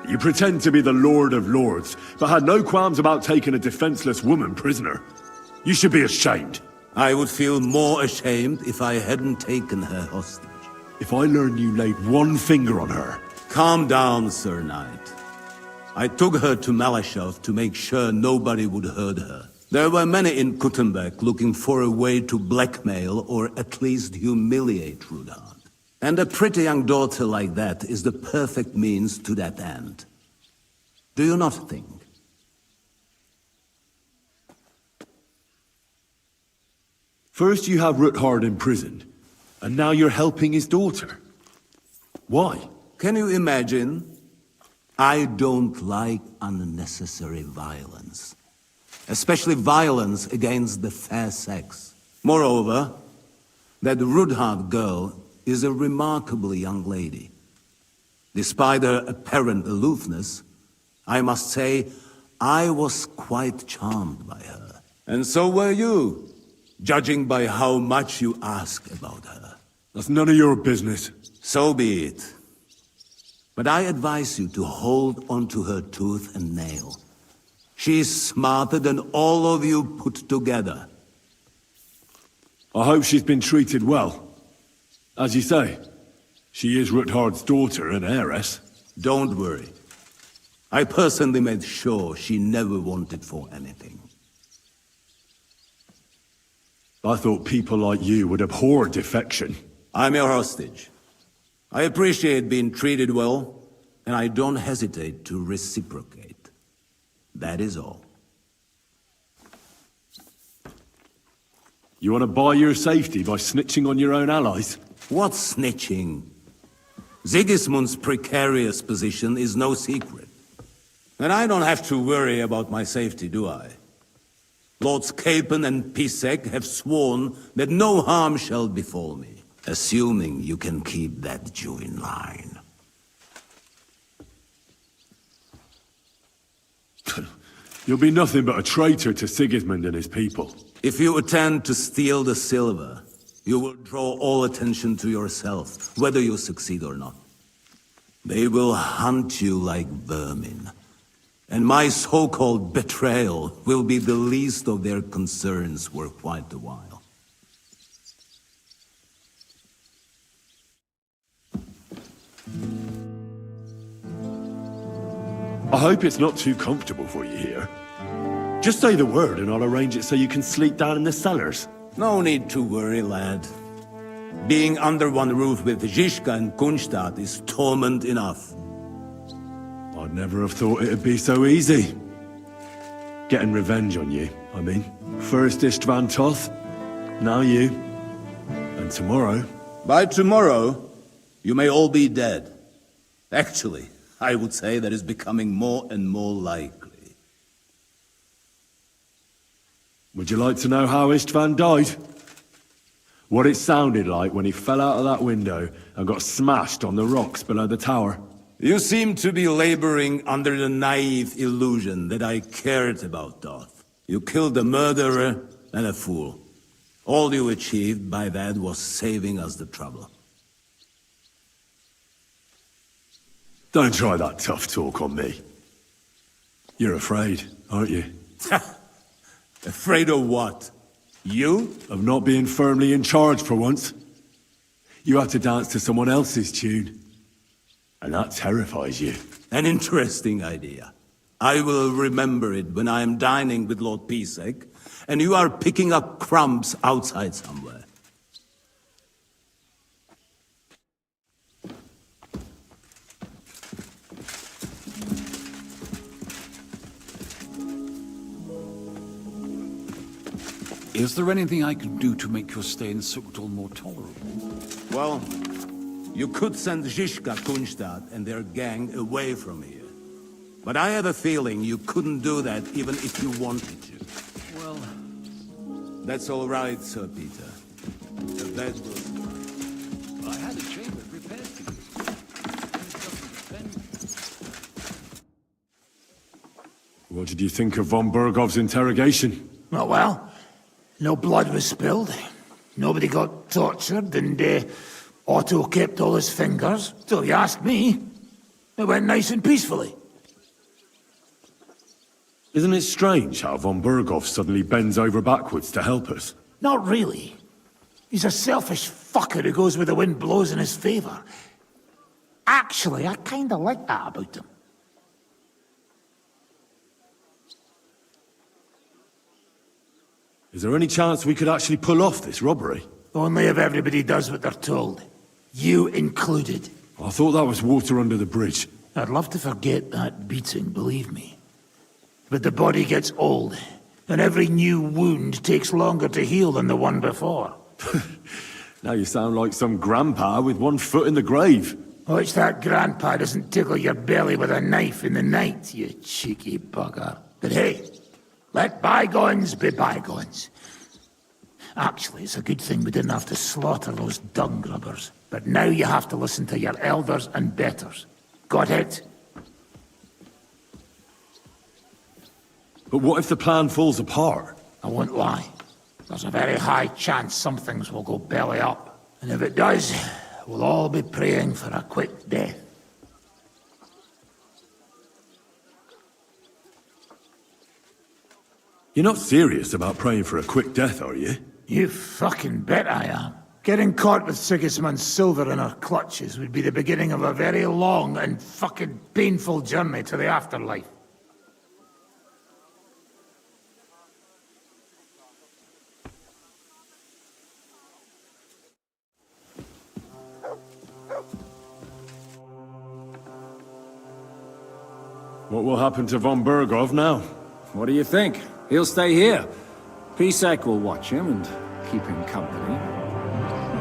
You pretend to be the Lord of Lords, but had no qualms about taking a defenseless woman prisoner. You should be ashamed. I would feel more ashamed if I hadn't taken her hostage. If I learn you laid one finger on her... Calm down, Sir Knight. I took her to Malashov to make sure nobody would hurt her. There were many in Kuttenberg looking for a way to blackmail or at least humiliate Rudolf. And a pretty young daughter like that is the perfect means to that end. Do you not think? First you have Ruthard imprisoned, and now you're helping his daughter. Why? Can you imagine? I don't like unnecessary violence. Especially violence against the fair sex. Moreover, that Ruthard girl is a remarkable young lady. Despite her apparent aloofness, I must say, I was quite charmed by her. And so were you, judging by how much you ask about her. That's none of your business. So be it. But I advise you to hold onto her tooth and nail. She's smarter than all of you put together. I hope she's been treated well. As you say, she is Ruthard's daughter and heiress. Don't worry. I personally made sure she never wanted for anything. I thought people like you would abhor defection. I'm your hostage. I appreciate being treated well, and I don't hesitate to reciprocate. That is all. You want to buy your safety by snitching on your own allies? What snitching? Sigismund's precarious position is no secret. And I don't have to worry about my safety, do I? Lords Capon and Pisek have sworn that no harm shall befall me, assuming you can keep that Jew in line. You'll be nothing but a traitor to Sigismund and his people. If you attempt to steal the silver, you will draw all attention to yourself, whether you succeed or not. They will hunt you like vermin. And my so-called betrayal will be the least of their concerns for quite a while. I hope it's not too comfortable for you here. Just say the word and I'll arrange it so you can sleep down in the cellars. No need to worry, lad. Being under one roof with Zizka and Kunstad is torment enough. I'd never have thought it'd be so easy. Getting revenge on you, I mean. First Istvan Toth, now you. And tomorrow... By tomorrow, you may all be dead. Actually, I would say that is becoming more and more likely. Would you like to know how Istvan died? What it sounded like when he fell out of that window and got smashed on the rocks below the tower? You seem to be laboring under the naive illusion that I cared about Doth. You killed a murderer and a fool. All you achieved by that was saving us the trouble. Don't try that tough talk on me. You're afraid, aren't you? Afraid of what? You? Of not being firmly in charge for once. You have to dance to someone else's tune. And that terrifies you. An interesting idea. I will remember it when I am dining with Lord Pisek, and you are picking up crumbs outside somewhere. Is there anything I can do to make your stay in Sukdal more tolerable? Well, you could send Zizka, Kunstad, and their gang away from here. But I have a feeling you couldn't do that even if you wanted to. Well... That's all right, Sir Peter. The bed will... I had a chamber prepared for you. What did you think of von Bergov's interrogation? Oh, well, no blood was spilled. Nobody got tortured, and Otto kept all his fingers. So you asked me, it went nice and peacefully. Isn't it strange how von Bergov suddenly bends over backwards to help us? Not really. He's a selfish fucker who goes where the wind blows in his favor. Actually, I kinda like that about him. Is there any chance we could actually pull off this robbery? Only if everybody does what they're told. You included. I thought that was water under the bridge. I'd love to forget that beating, believe me. But the body gets old, and every new wound takes longer to heal than the one before. Now you sound like some grandpa with one foot in the grave. Watch that grandpa doesn't tickle your belly with a knife in the night, you cheeky bugger. But hey, let bygones be bygones. Actually, it's a good thing we didn't have to slaughter those dung grubbers. But now you have to listen to your elders and betters. Got it? But what if the plan falls apart? I won't lie. There's a very high chance some things will go belly up. And if it does, we'll all be praying for a quick death. You're not serious about praying for a quick death, are you? You fucking bet I am. Getting caught with Sigismund's silver in our clutches would be the beginning of a very long and fucking painful journey to the afterlife. What will happen to von Bergov now? What do you think? He'll stay here. Pisek will watch him and keep him company.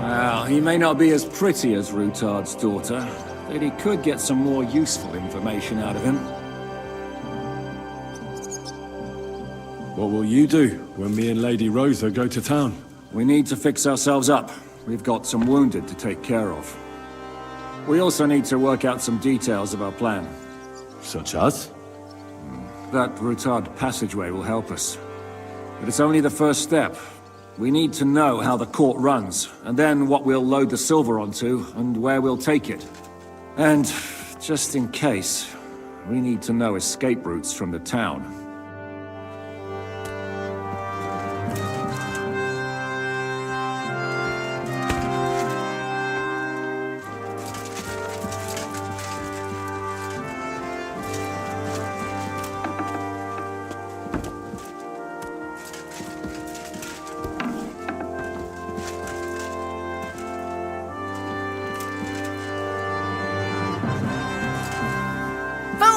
Well, he may not be as pretty as Rutard's daughter, but he could get some more useful information out of him. What will you do when me and Lady Rosa go to town? We need to fix ourselves up. We've got some wounded to take care of. We also need to work out some details of our plan. Such as? That Rutard passageway will help us. But it's only the first step. We need to know how the court runs, and then what we'll load the silver onto, and where we'll take it. And, just in case, we need to know escape routes from the town.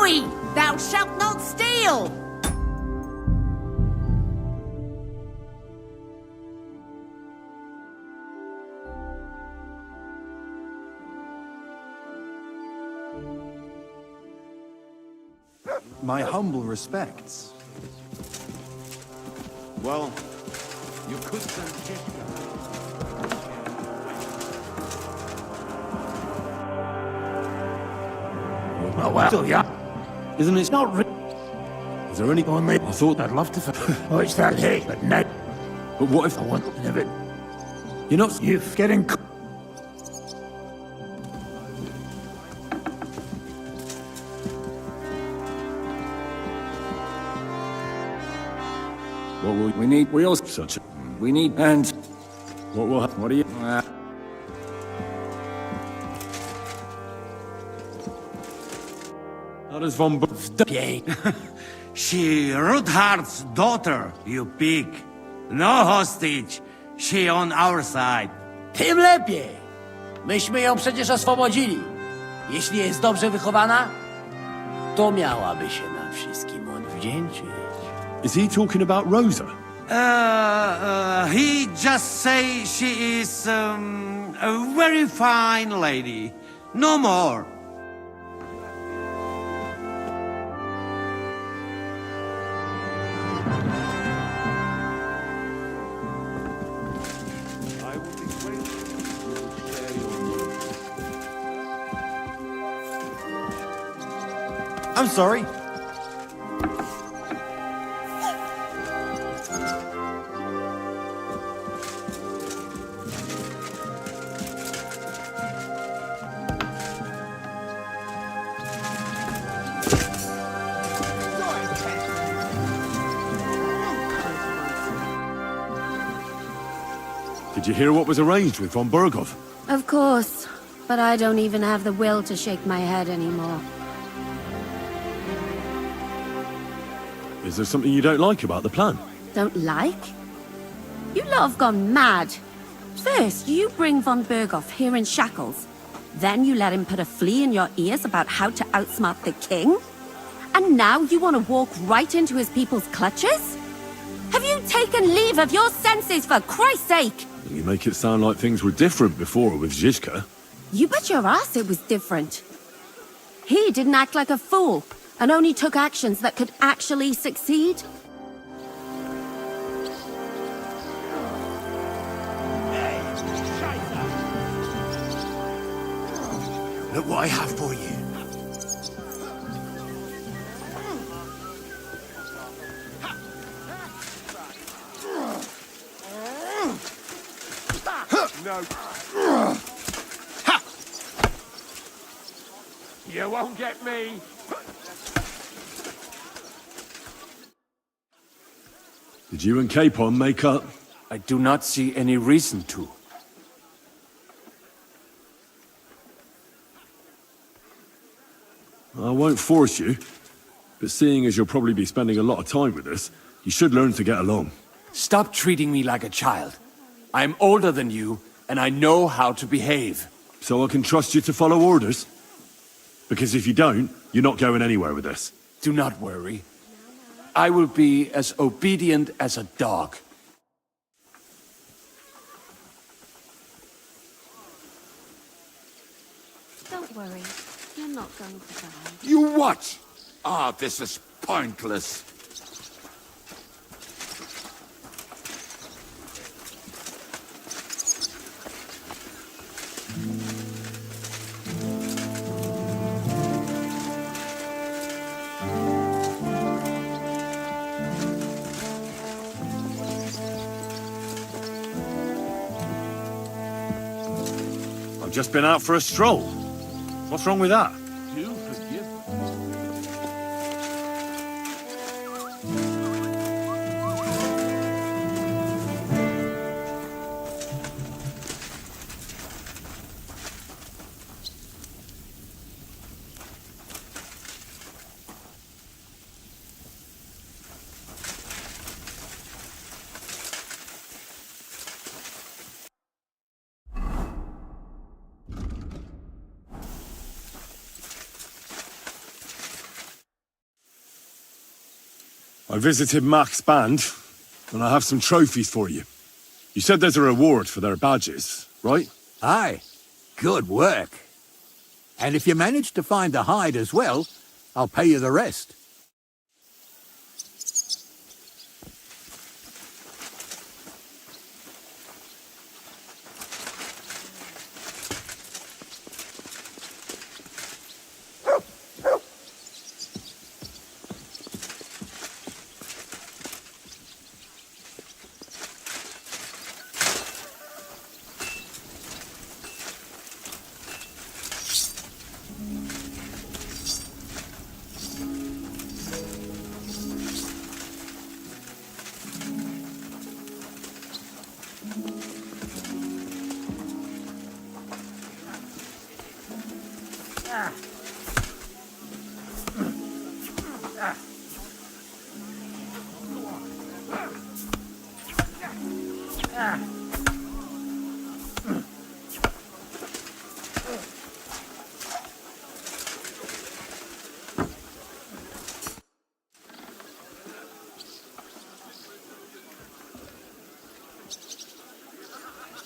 Oi! Thou shalt not steal! My humble respects. Well, you could send Jessica. Oh, well, yeah. Isn't it? Not really. Is there any... Only I thought... I'd love to... Oh, it's that hey, but now... But what if... I want to live it. You're not... You're getting... What will we need? Wheels. Such a... We need... And... What will... What are you... How does Von... She Rudhard's daughter, you pig. No hostage. She on our side. Tym lepiej. Myśmy ją przecież oswobodzili. Jeśli jest dobrze wychowana, to miałaby się nam wszystkim odwdzięczyć. Is he talking about Rosa? He just say she is, a very fine lady. No more. I'm sorry. Did you hear what was arranged with Von Berghoff? Of course, but I don't even have the will to shake my head anymore. Is there something you don't like about the plan? Don't like? You lot have gone mad. First, you bring von Berghoff here in shackles. Then you let him put a flea in your ears about how to outsmart the king? And now you want to walk right into his people's clutches? Have you taken leave of your senses, for Christ's sake? You make it sound like things were different before with Zizka. You bet your ass it was different. He didn't act like a fool, and only took actions that could actually succeed. Look what I have for you. No. You won't get me. Did you and Capon make up? I do not see any reason to. I won't force you, but seeing as you'll probably be spending a lot of time with us, you should learn to get along. Stop treating me like a child. I am older than you, and I know how to behave. So I can trust you to follow orders? Because if you don't, you're not going anywhere with this. Do not worry. I will be as obedient as a dog. Don't worry, you're not going to die. You what? Ah, this is pointless. I've just been out for a stroll. What's wrong with that? Do forgive I visited Mac's band, and I have some trophies for you. You said there's a reward for their badges, right? Aye. Good work. And if you manage to find the hide as well, I'll pay you the rest.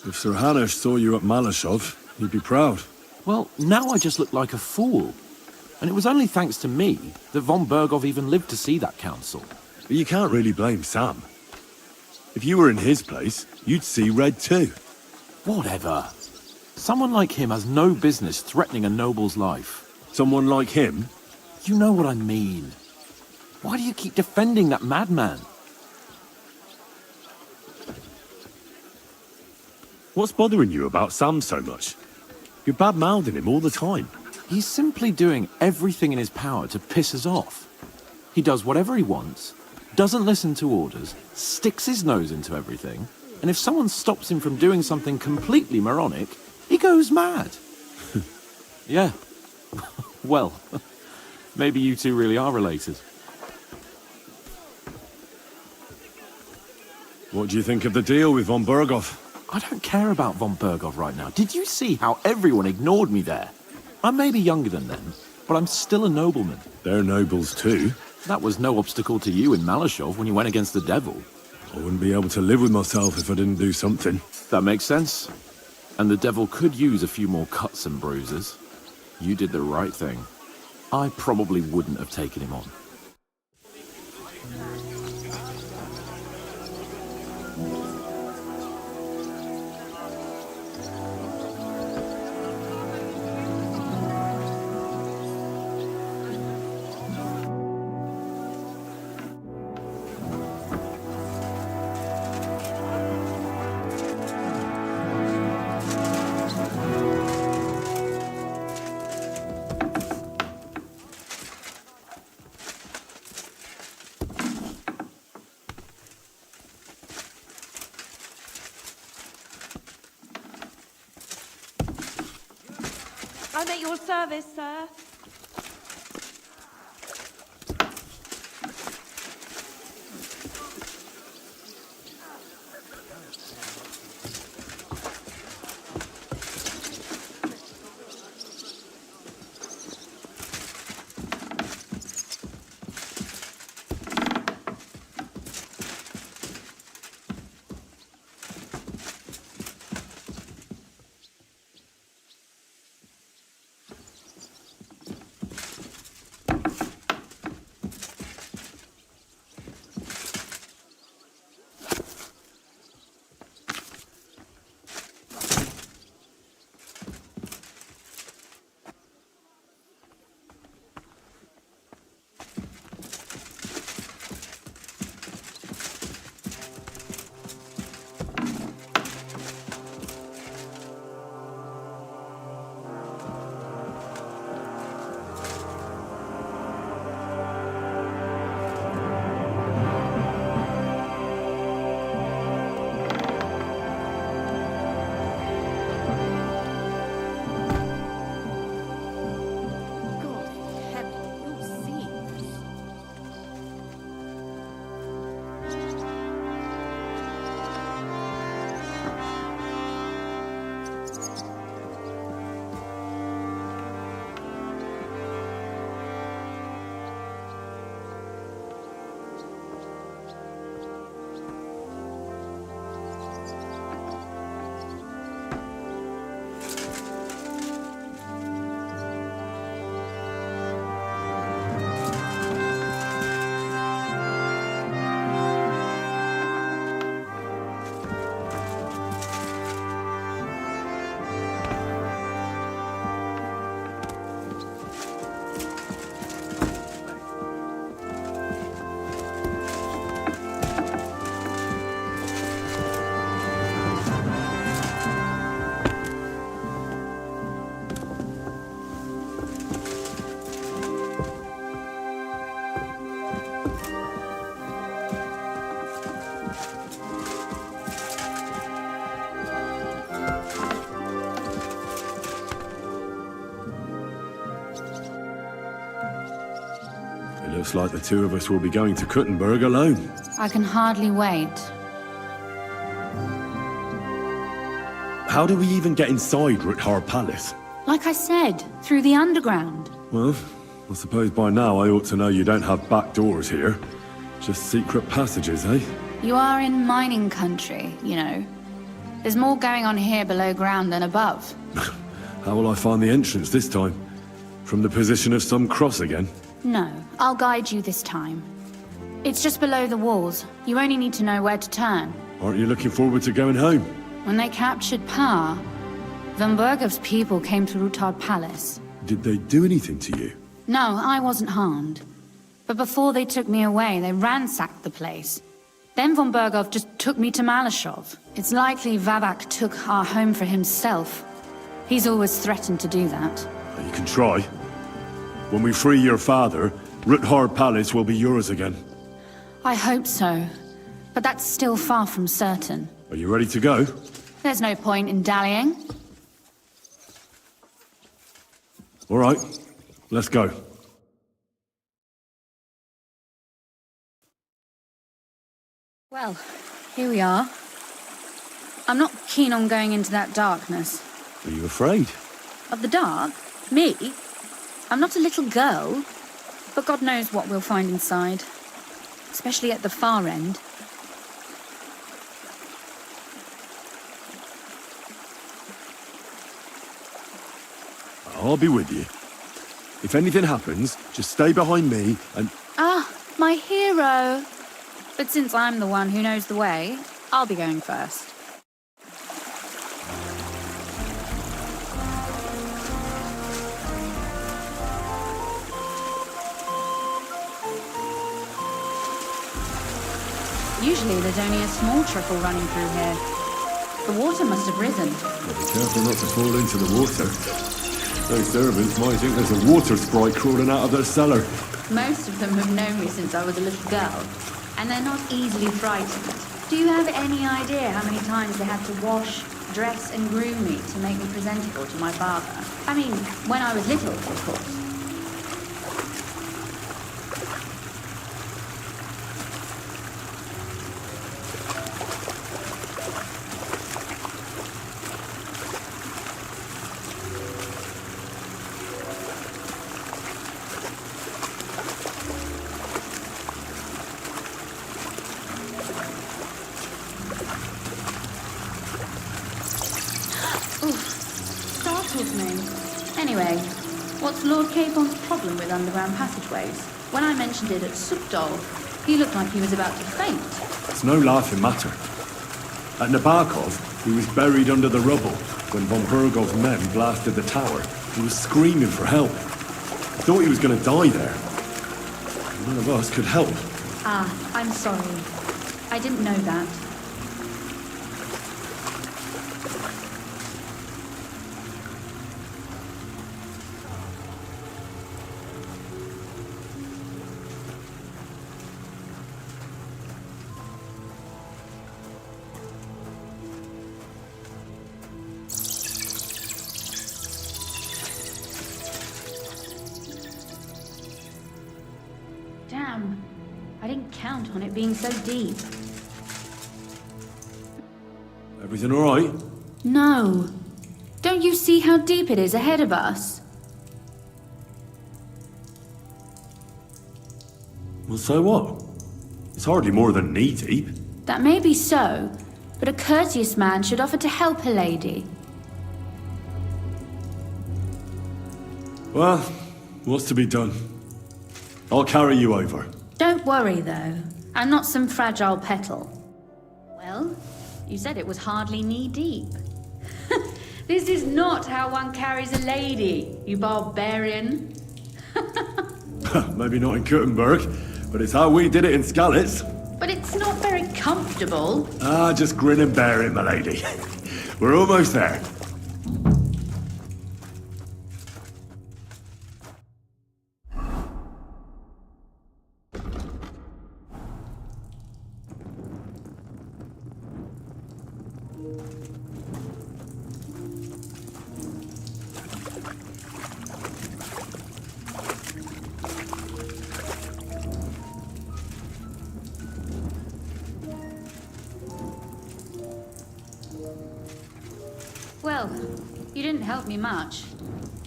If Sir Hanush saw you at Malashov, he'd be proud. Well, now I just look like a fool. And it was only thanks to me that von Bergov even lived to see that council. But you can't really blame Sam. If you were in his place, you'd see red too. Whatever. Someone like him has no business threatening a noble's life. Someone like him? You know what I mean. Why do you keep defending that madman? What's bothering you about Sam so much? You're bad-mouthing him all the time. He's simply doing everything in his power to piss us off. He does whatever he wants, doesn't listen to orders, sticks his nose into everything, and if someone stops him from doing something completely moronic, he goes mad. Yeah. Well, maybe you two really are related. What do you think of the deal with von Bergov? I don't care about von Bergov right now. Did you see how everyone ignored me there? I may be younger than them, but I'm still a nobleman. They're nobles too. That was no obstacle to you in Malashov when you went against the devil. I wouldn't be able to live with myself if I didn't do something. That makes sense. And the devil could use a few more cuts and bruises. You did the right thing. I probably wouldn't have taken him on. I'm at your service, sir. It looks like the two of us will be going to Kuttenberg alone. I can hardly wait. How do we even get inside Ruthar Palace? Like I said, through the underground. Well, I suppose by now I ought to know you don't have back doors here. Just secret passages, eh? You are in mining country, you know. There's more going on here below ground than above. How will I find the entrance this time? From the position of some cross again? No, I'll guide you this time. It's just below the walls. You only need to know where to turn. Aren't you looking forward to going home? When they captured Pa, Von Bergov's people came to Ruthar Palace. Did they do anything to you? No, I wasn't harmed. But before they took me away, they ransacked the place. Then Von Bergov just took me to Malashov. It's likely Vavak took our home for himself. He's always threatened to do that. You can try. When we free your father, Ruthar Palace will be yours again. I hope so. But that's still far from certain. Are you ready to go? There's no point in dallying. All right, let's go. Well, here we are. I'm not keen on going into that darkness. Are you afraid? Of the dark? Me? I'm not a little girl. But God knows what we'll find inside. Especially at the far end. I'll be with you. If anything happens, just stay behind me and... Ah, my hero! But since I'm the one who knows the way, I'll be going first. Usually there's only a small trickle running through here. The water must have risen. Be careful not to fall into the water. Those servants might think there's a water sprite crawling out of their cellar. Most of them have known me since I was a little girl, and they're not easily frightened. Do you have any idea how many times they had to wash, dress and groom me to make me presentable to my father? I mean, when I was little, of course. Anyway, what's Lord Capon's problem with underground passageways? When I mentioned it at Supdol, he looked like he was about to faint. It's no laughing matter. At Nabokov, he was buried under the rubble when von Bergov's men blasted the tower. He was screaming for help. I thought he was going to die there. None of us could help. Ah, I'm sorry. I didn't know that. Damn. I didn't count on it being so deep. Everything all right? No. Don't you see how deep it is ahead of us? Well, so what? It's hardly more than knee deep. That may be so, but a courteous man should offer to help a lady. Well, what's to be done? I'll carry you over. Don't worry, though. I'm not some fragile petal. Well, you said it was hardly knee-deep. This is not how one carries a lady, you barbarian. Maybe not in Kuttenberg, but it's how we did it in Skalitz. But it's not very comfortable. Ah, just grin and bear it, my lady. We're almost there. Well, you didn't help me much.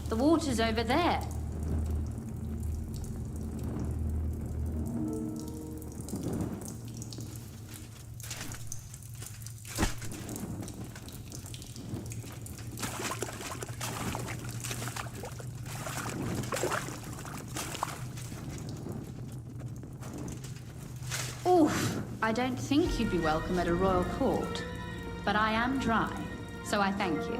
The water's over there. Oof, I don't think you'd be welcome at a royal court. But I am dry, so I thank you.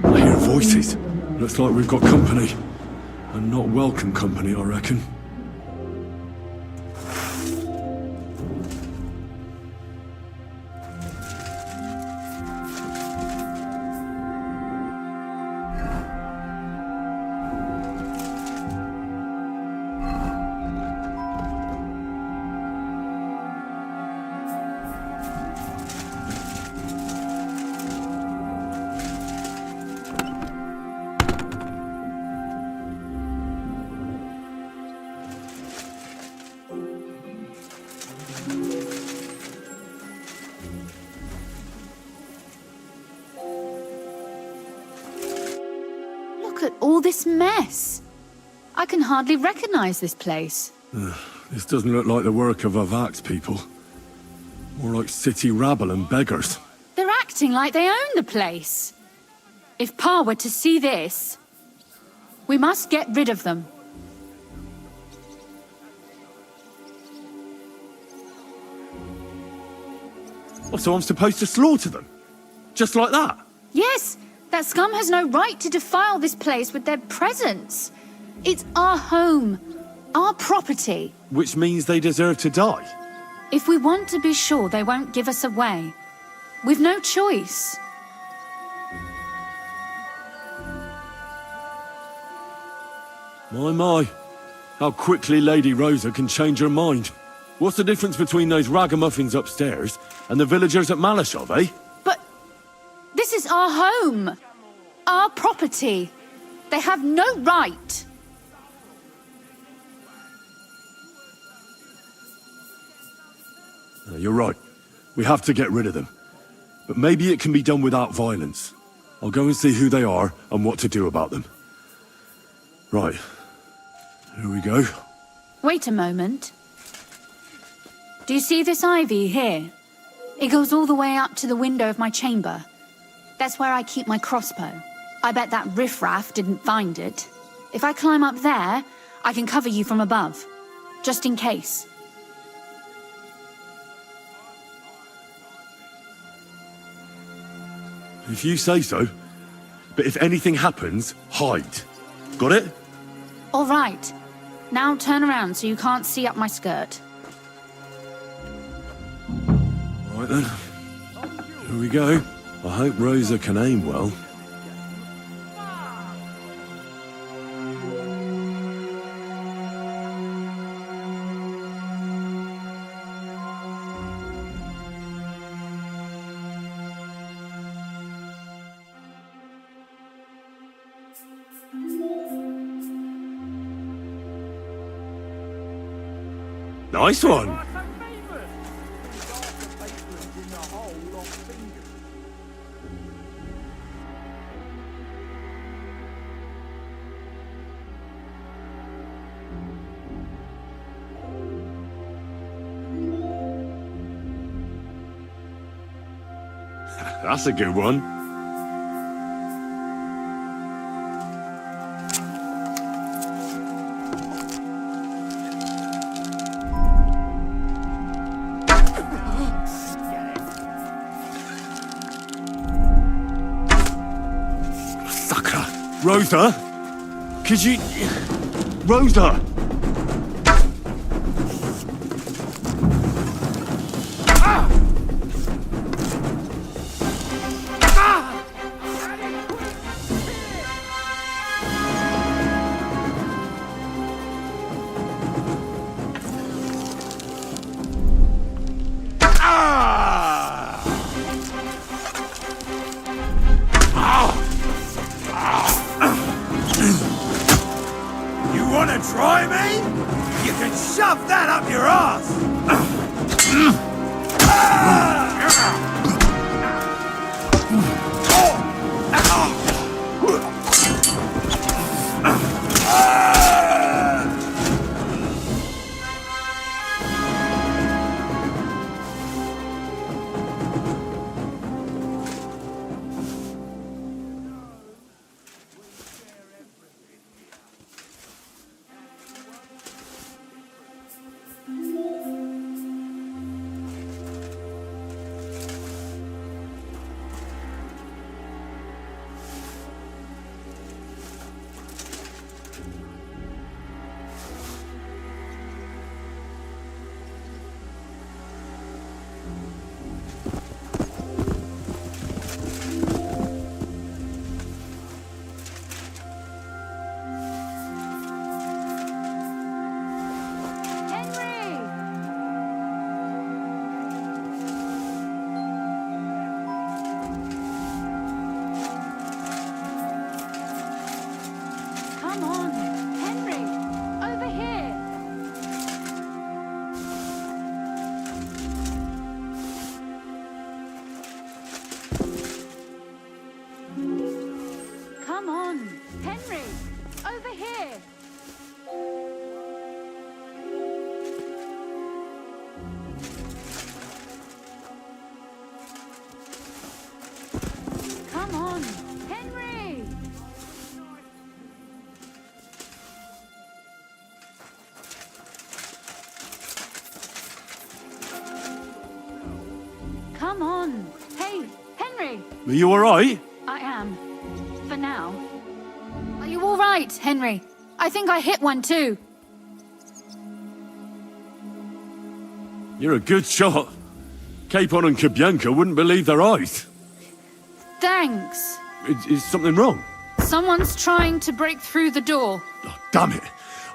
I hear voices. Looks like we've got company. And not welcome company, I reckon. Look at all this mess. I can hardly recognize this place. This doesn't look like the work of Avak's people. More like city rabble and beggars. They're acting like they own the place. If Pa were to see this, we must get rid of them. Oh, so I'm supposed to slaughter them? Just like that? Yes, that scum has no right to defile this place with their presence. It's our home, our property. Which means they deserve to die. If we want to be sure they won't give us away, we've no choice. My. How quickly Lady Rosa can change her mind. What's the difference between those ragamuffins upstairs and the villagers at Malashov, eh? But this is our home, our property. They have no right. You're right. We have to get rid of them. But maybe it can be done without violence. I'll go and see who they are and what to do about them. Right. Here we go. Wait a moment. Do you see this ivy here? It goes all the way up to the window of my chamber. That's where I keep my crossbow. I bet that riffraff didn't find it. If I climb up there, I can cover you from above. Just in case. If you say so. But if anything happens, hide. Got it? All right. Now turn around so you can't see up my skirt. Right then. Here we go. I hope Rosa can aim well. Nice one! That's a good one. Sucker! Rosa? Could you... Rosa! Try me? You can shove that up your ass! Come on, Henry! Over here! Come on, Henry! Over here! Come on, Henry! Come on! Hey, Henry! Are you alright? I am. For now. Are you all right, Henry? I think I hit one too. You're a good shot. Capon and Kabianka wouldn't believe their eyes. Thanks. Is something wrong? Someone's trying to break through the door. Damn it.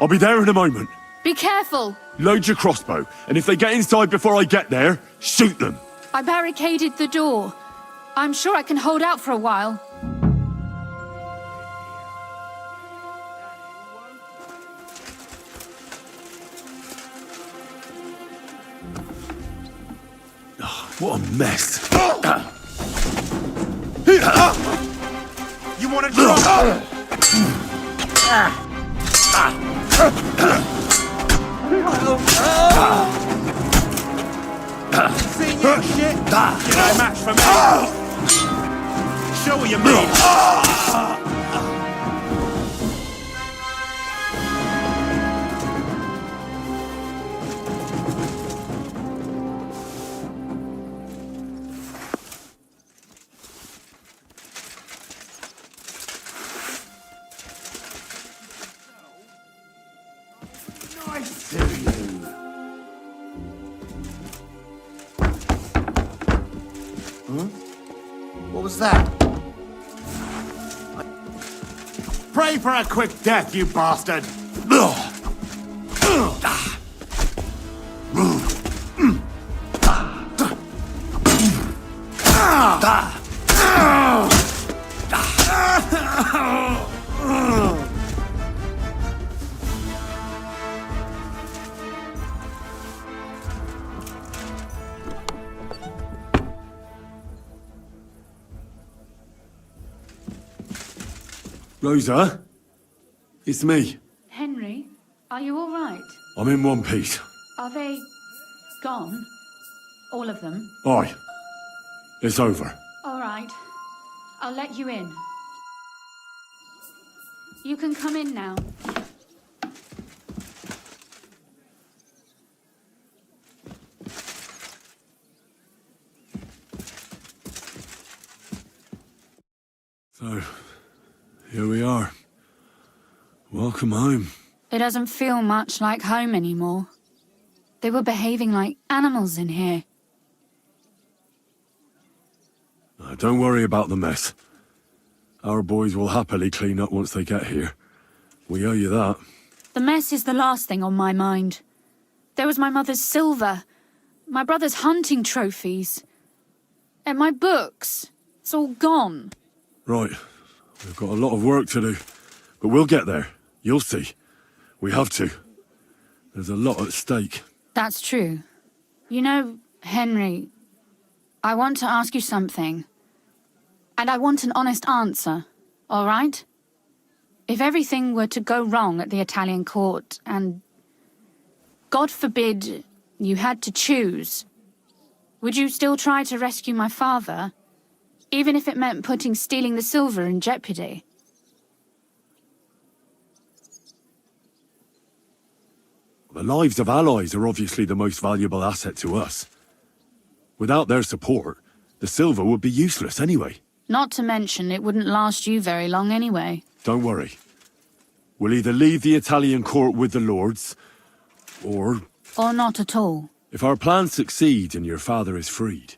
I'll be there in a moment. Be careful. Load your crossbow, and if they get inside before I get there, shoot them. I barricaded the door. I'm sure I can hold out for a while. What a mess. You want to drop? Senior shit? You no match for me. Show what you mean. Nice to you. What was that? Pray for a quick death, you bastard! Rosa? It's me. Henry, are you all right? I'm in one piece. Are they gone? All of them? Aye. It's over. All right. I'll let you in. You can come in now. So, here we are. Welcome home. It doesn't feel much like home anymore. They were behaving like animals in here. Don't worry about the mess. Our boys will happily clean up once they get here. We owe you that. The mess is the last thing on my mind. There was my mother's silver, my brother's hunting trophies, and my books. It's all gone. Right. We've got a lot of work to do. But we'll get there. You'll see. We have to. There's a lot at stake. That's true. You know, Henry, I want to ask you something. And I want an honest answer, all right? If everything were to go wrong at the Italian court and, God forbid, you had to choose, would you still try to rescue my father, even if it meant putting stealing the silver in jeopardy? The lives of allies are obviously the most valuable asset to us. Without their support, the silver would be useless anyway. Not to mention, it wouldn't last you very long anyway. Don't worry. We'll either leave the Italian court with the lords, or... Or not at all. If our plans succeed and your father is freed,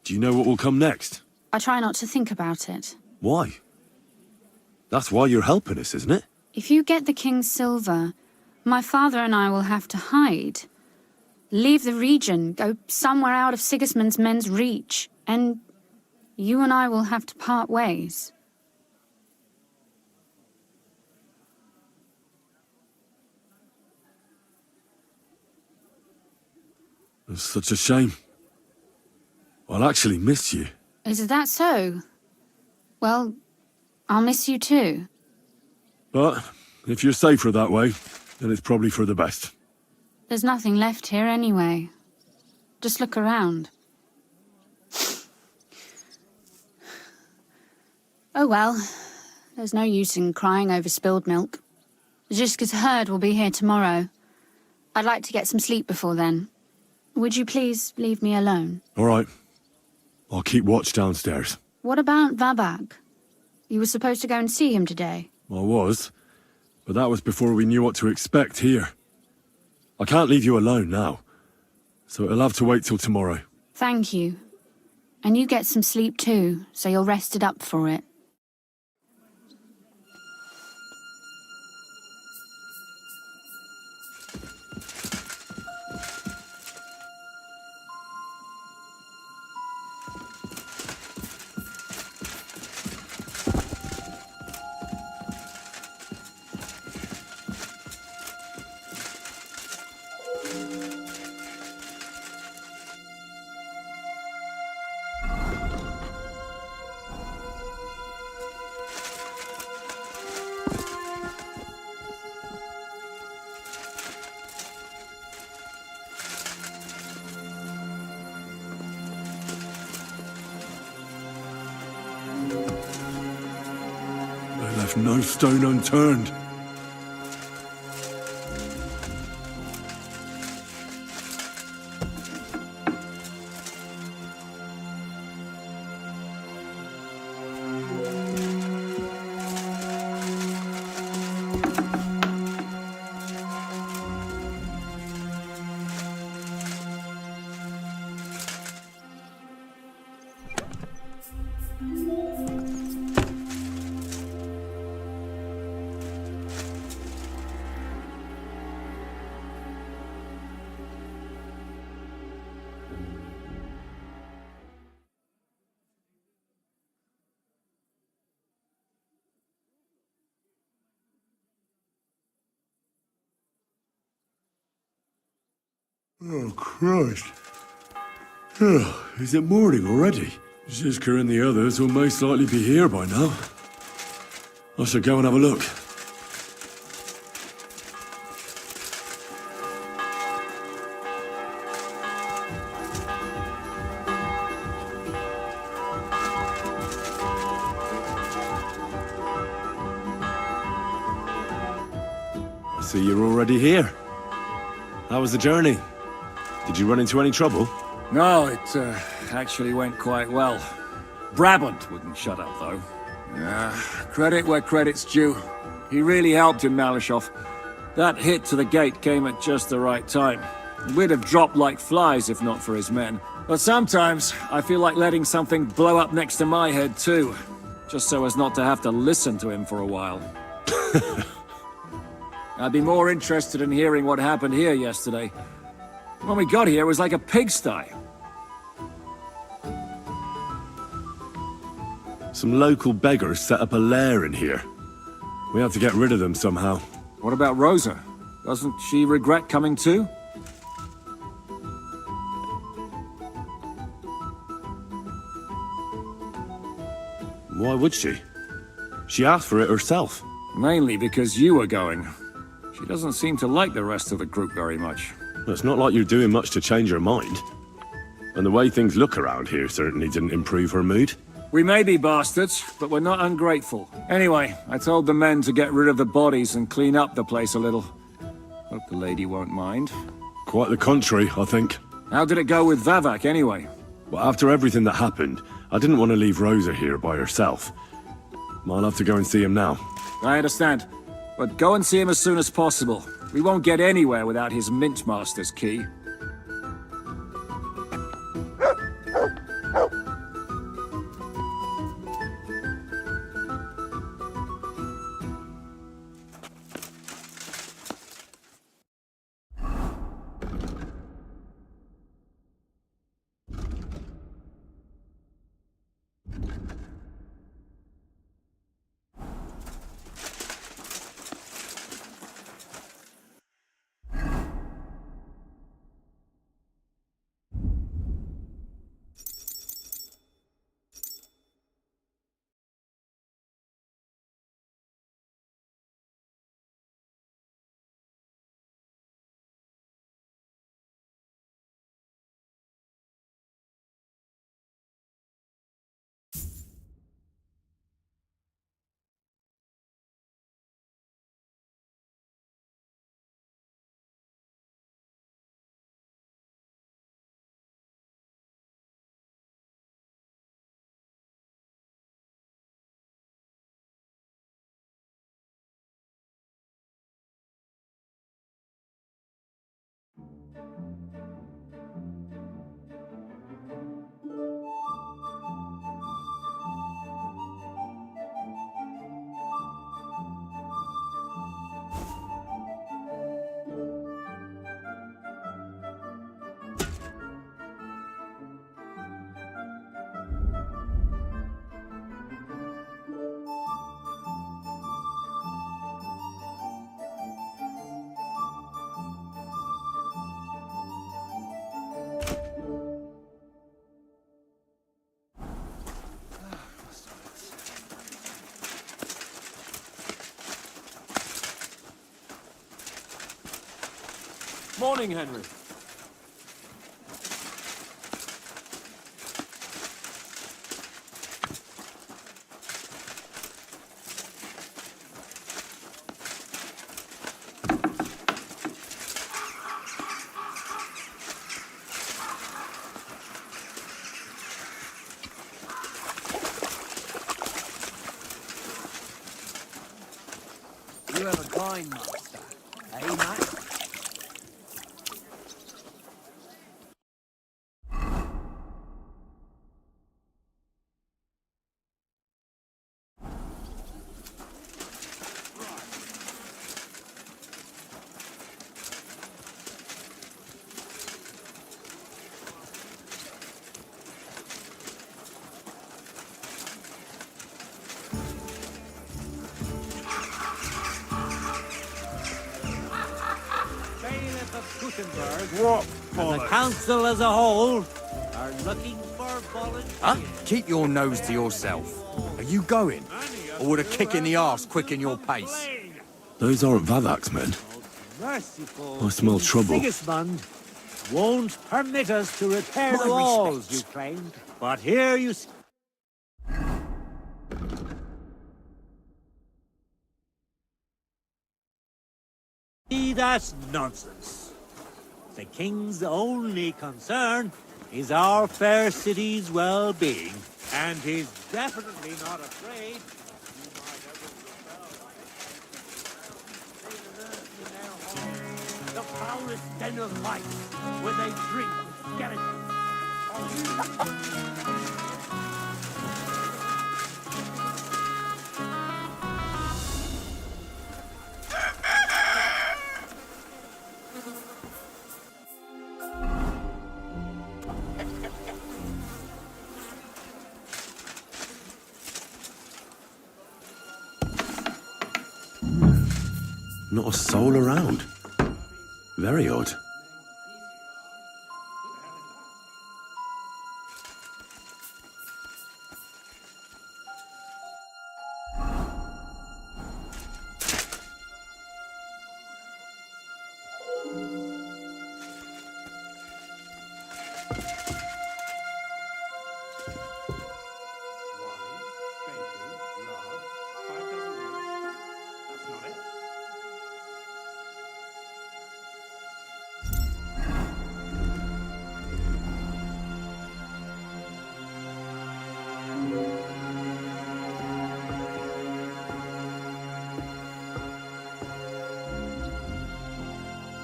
do you know what will come next? I try not to think about it. Why? That's why you're helping us, isn't it? If you get the king's silver, my father and I will have to hide. Leave the region, go somewhere out of Sigismund's men's reach, and you and I will have to part ways. It's such a shame. I'll actually miss you. Is that so? Well, I'll miss you too. But if you're safer that way, then it's probably for the best. There's nothing left here anyway. Just look around. Oh well, there's no use in crying over spilled milk. Ziska's herd will be here tomorrow. I'd like to get some sleep before then. Would you please leave me alone? All right. I'll keep watch downstairs. What about Vabag? You were supposed to go and see him today. I was, but that was before we knew what to expect here. I can't leave you alone now, so it'll have to wait till tomorrow. Thank you. And you get some sleep too, so you're rested up for it. They left no stone unturned. Oh, Christ. Oh, is it morning already? Ziska and the others will most likely be here by now. I should go and have a look. I see you're already here. How was the journey? Did you run into any trouble? No, it actually went quite well. Brabant wouldn't shut up, though. Credit where credit's due. He really helped in Malishov. That hit to the gate came at just the right time. We'd have dropped like flies if not for his men. But sometimes, I feel like letting something blow up next to my head too. Just so as not to have to listen to him for a while. I'd be more interested in hearing what happened here yesterday. When we got here, it was like a pigsty. Some local beggars set up a lair in here. We had to get rid of them somehow. What about Rosa? Doesn't she regret coming too? Why would she? She asked for it herself. Mainly because you were going. She doesn't seem to like the rest of the group very much. It's not like you're doing much to change her mind. And the way things look around here certainly didn't improve her mood. We may be bastards, but we're not ungrateful. Anyway, I told the men to get rid of the bodies and clean up the place a little. Hope the lady won't mind. Quite the contrary, I think. How did it go with Vavak, anyway? Well, after everything that happened, I didn't want to leave Rosa here by herself. I'll have to go and see him now. I understand. But go and see him as soon as possible. We won't get anywhere without his Mintmaster's key. Morning, Henry. You have a coin, master. Eh, Matt? What? And the council as a whole are looking for volunteers. Huh? Keep your nose to yourself. Are you going? Or would a kick in the arse quicken your pace? Those aren't Vavak's men. Merciful. I smell trouble. Sigismund won't permit us to repair My the walls respects. you claimed. But here you see, that's nonsense. The king's only concern is our fair city's well-being, and he's definitely not afraid. The foulest den of life, where they drink Not a soul around. Very odd.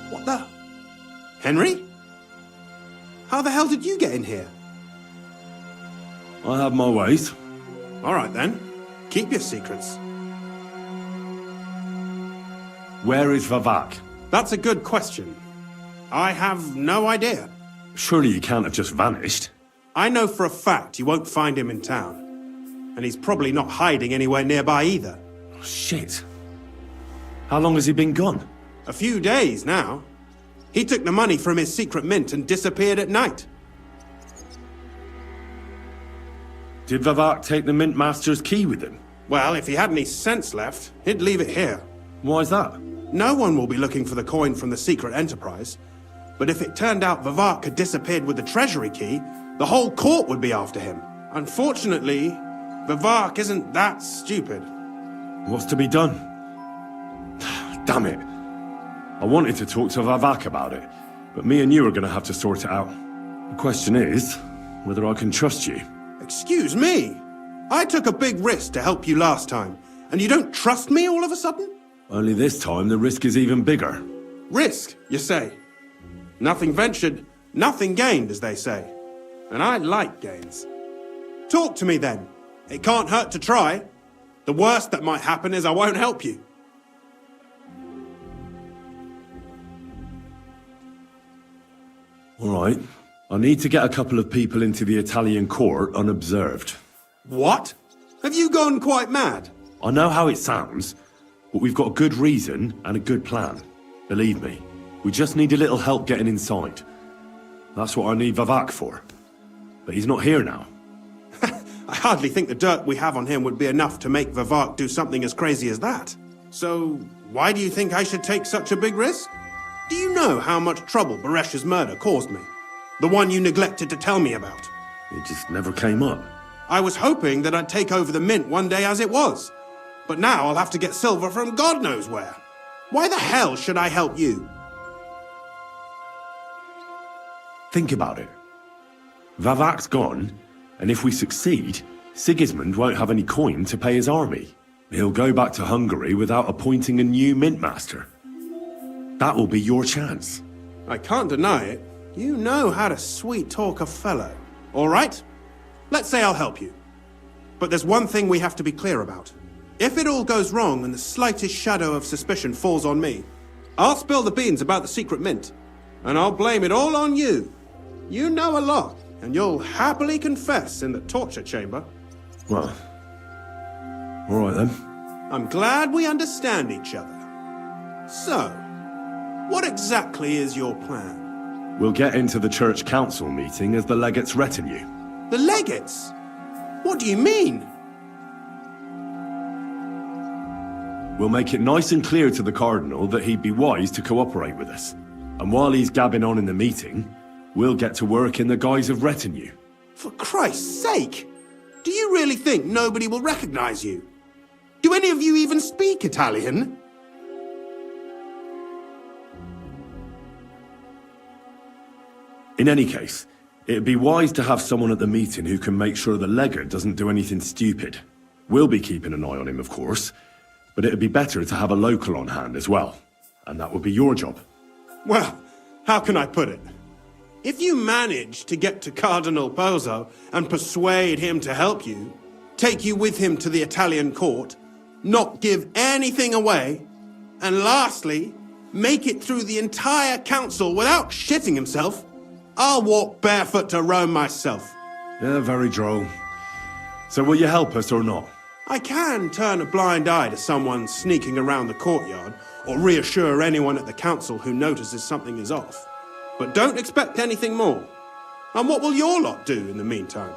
What the? Henry? How the hell did you get in here? I have my ways. All right then. Keep your secrets. Where is Vavak? That's a good question. I have no idea. Surely he can't have just vanished. I know for a fact you won't find him in town. And he's probably not hiding anywhere nearby either. Shit. How long has he been gone? A few days now. He took the money from his secret mint and disappeared at night. Did Vavak take the Mint Master's key with him? Well, if he had any sense left, he'd leave it here. Why's that? No one will be looking for the coin from the secret enterprise. But if it turned out Vavak had disappeared with the treasury key, the whole court would be after him. Unfortunately, Vavak isn't that stupid. What's to be done? Damn it. I wanted to talk to Vavak about it, but me and you are going to have to sort it out. The question is, whether I can trust you. Excuse me? I took a big risk to help you last time, and you don't trust me all of a sudden? Only this time the risk is even bigger. Risk, you say? Nothing ventured, nothing gained, as they say. And I like gains. Talk to me then. It can't hurt to try. The worst that might happen is I won't help you. All right. I need to get a couple of people into the Italian court unobserved. What? Have you gone quite mad? I know how it sounds, but we've got a good reason and a good plan. Believe me, we just need a little help getting inside. That's what I need Vavak for. But he's not here now. I hardly think the dirt we have on him would be enough to make Vavak do something as crazy as that. So, why do you think I should take such a big risk? Do you know how much trouble Baresh's murder caused me? The one you neglected to tell me about. It just never came up. I was hoping that I'd take over the mint one day as it was. But now I'll have to get silver from God knows where. Why the hell should I help you? Think about it. Vavak's gone, and if we succeed, Sigismund won't have any coin to pay his army. He'll go back to Hungary without appointing a new mint master. That will be your chance. I can't deny it. You know how to sweet-talk a fellow. All right? Let's say I'll help you. But there's one thing we have to be clear about. If it all goes wrong and the slightest shadow of suspicion falls on me, I'll spill the beans about the secret mint, and I'll blame it all on you. You know a lot, and you'll happily confess in the torture chamber. Well, all right then. I'm glad we understand each other. So, what exactly is your plan? We'll get into the church council meeting as the legate's retinue. The legates? What do you mean? We'll make it nice and clear to the Cardinal that he'd be wise to cooperate with us. And while he's gabbing on in the meeting, we'll get to work in the guise of retinue. For Christ's sake! Do you really think nobody will recognize you? Do any of you even speak Italian? In any case, it'd be wise to have someone at the meeting who can make sure the legate doesn't do anything stupid. We'll be keeping an eye on him, of course, but it'd be better to have a local on hand as well. And that would be your job. Well, how can I put it? If you manage to get to Cardinal Pozzo and persuade him to help you, take you with him to the Italian court, not give anything away, and lastly, make it through the entire council without shitting himself, I'll walk barefoot to Rome myself. Yeah, very droll. So will you help us or not? I can turn a blind eye to someone sneaking around the courtyard, or reassure anyone at the council who notices something is off. But don't expect anything more. And what will your lot do in the meantime?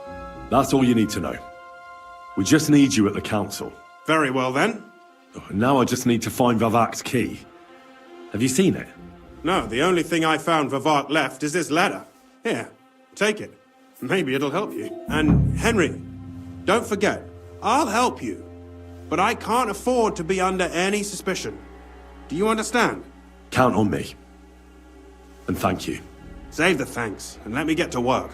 That's all you need to know. We just need you at the council. Very well then. Now I just need to find Vavak's key. Have you seen it? No, the only thing I found Vavak left is this letter. Here, take it. Maybe it'll help you. And Henry, don't forget, I'll help you. But I can't afford to be under any suspicion. Do you understand? Count on me. And thank you. Save the thanks, and let me get to work.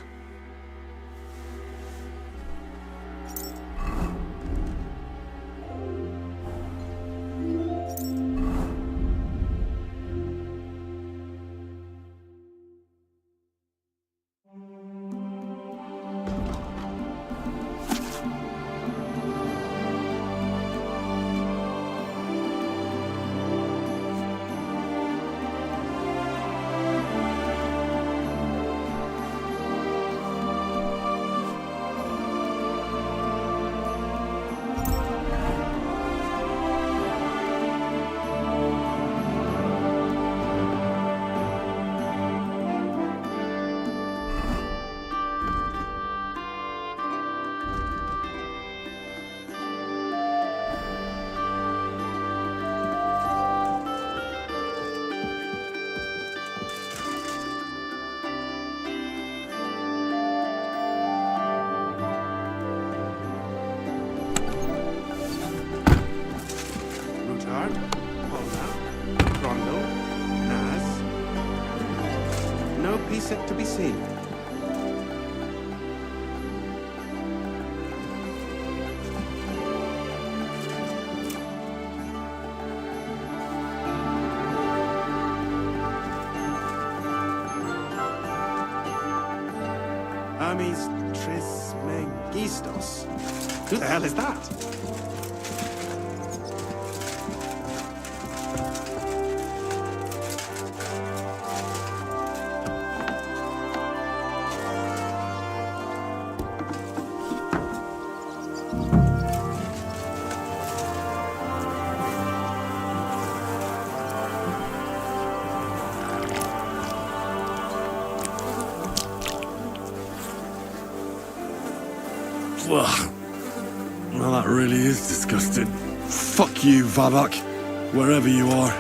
To be seen. Hermes Trismegistos. Who the hell is that? Well, that really is disgusting. Fuck you, Vavak, wherever you are.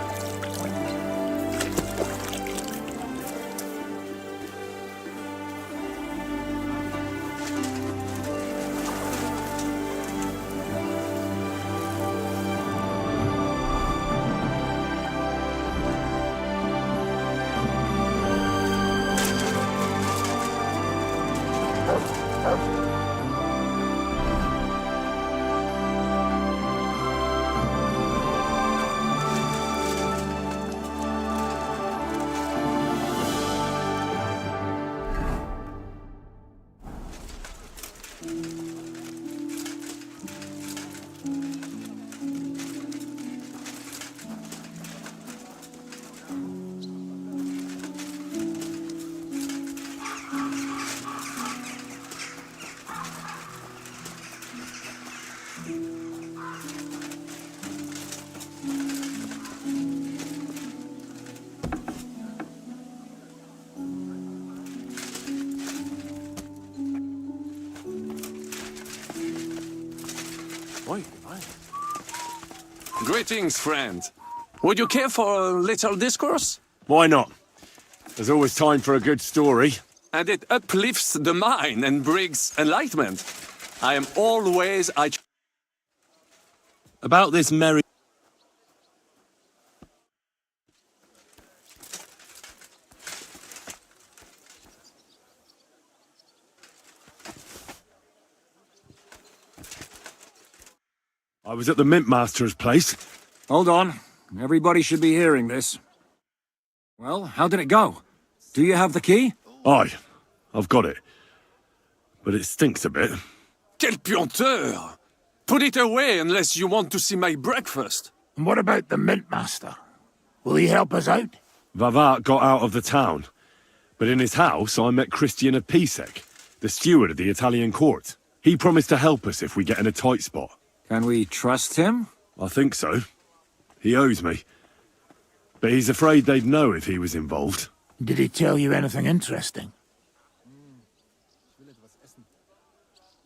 Greetings, friend. Would you care for a little discourse? Why not? There's always time for a good story. And it uplifts the mind and brings enlightenment. I am always... About this merry... I was at the Mint Master's place. Hold on. Everybody should be hearing this. Well, how did it go? Do you have the key? Aye, I've got it. But it stinks a bit. Quel puanteur! Put it away unless you want to see my breakfast. And what about the Mint Master? Will he help us out? Vavak got out of the town. But in his house, I met Christian Pisek, the steward of the Italian court. He promised to help us if we get in a tight spot. Can we trust him? I think so. He owes me. But he's afraid they'd know if he was involved. Did he tell you anything interesting?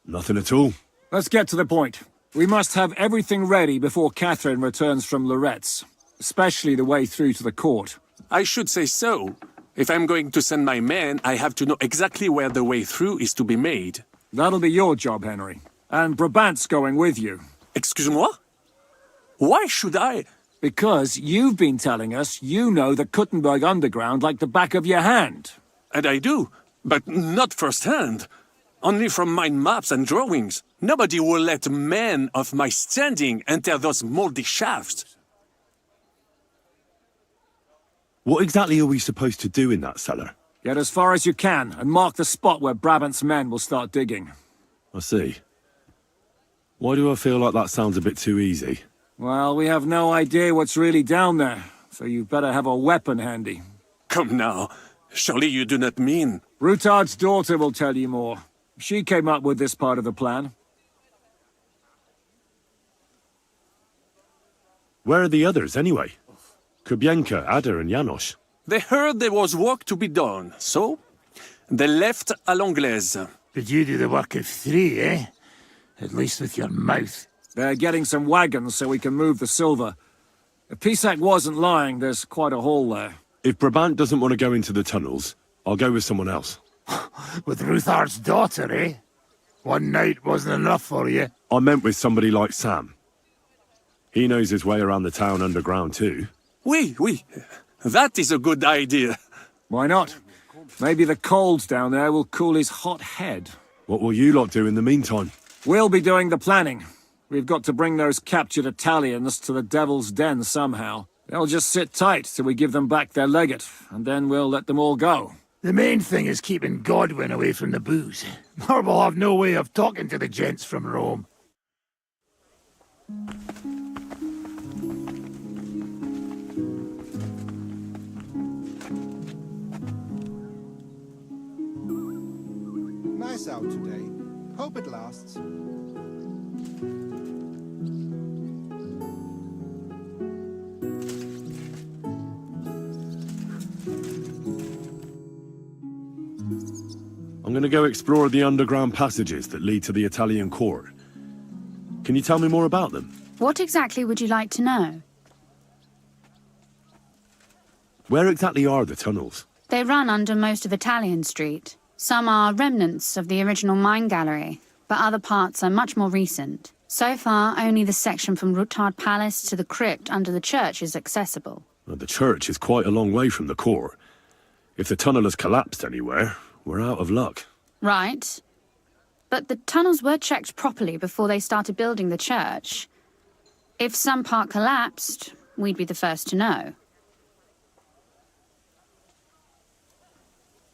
Nothing at all. Let's get to the point. We must have everything ready before Catherine returns from Loretz, especially the way through to the court. I should say so. If I'm going to send my men, I have to know exactly where the way through is to be made. That'll be your job, Henry. And Brabant's going with you. Excuse-moi? Why should I? Because you've been telling us you know the Kuttenberg underground like the back of your hand. And I do, but not firsthand. Only from mind maps and drawings. Nobody will let men of my standing enter those moldy shafts. What exactly are we supposed to do in that cellar? Get as far as you can, and mark the spot where Brabant's men will start digging. I see. Why do I feel like that sounds a bit too easy? Well, we have no idea what's really down there, so you've better have a weapon handy. Come now. Surely you do not mean... Rutard's daughter will tell you more. She came up with this part of the plan. Where are the others, anyway? Kubienka, Ada, and Janos. They heard there was work to be done, so they left à l'anglaise. Did you do the work of 3, eh? At least with your mouth. They're getting some wagons so we can move the silver. If Pisak wasn't lying, there's quite a hole there. If Brabant doesn't want to go into the tunnels, I'll go with someone else. With Ruthard's daughter, eh? One night wasn't enough for you. I meant with somebody like Sam. He knows his way around the town underground too. Oui. That is a good idea. Why not? Maybe the cold down there will cool his hot head. What will you lot do in the meantime? We'll be doing the planning. We've got to bring those captured Italians to the Devil's Den somehow. They'll just sit tight till we give them back their legate, and then we'll let them all go. The main thing is keeping Godwin away from the booze. Or we'll have no way of talking to the gents from Rome. Nice out today. Hope it lasts. I'm going to go explore the underground passages that lead to the Italian court. Can you tell me more about them? What exactly would you like to know? Where exactly are the tunnels? They run under most of Italian Street. Some are remnants of the original mine gallery, but other parts are much more recent. So far, only the section from Rutard Palace to the crypt under the church is accessible. Well, the church is quite a long way from the court. If the tunnel has collapsed anywhere, we're out of luck. Right. But the tunnels were checked properly before they started building the church. If some part collapsed, we'd be the first to know.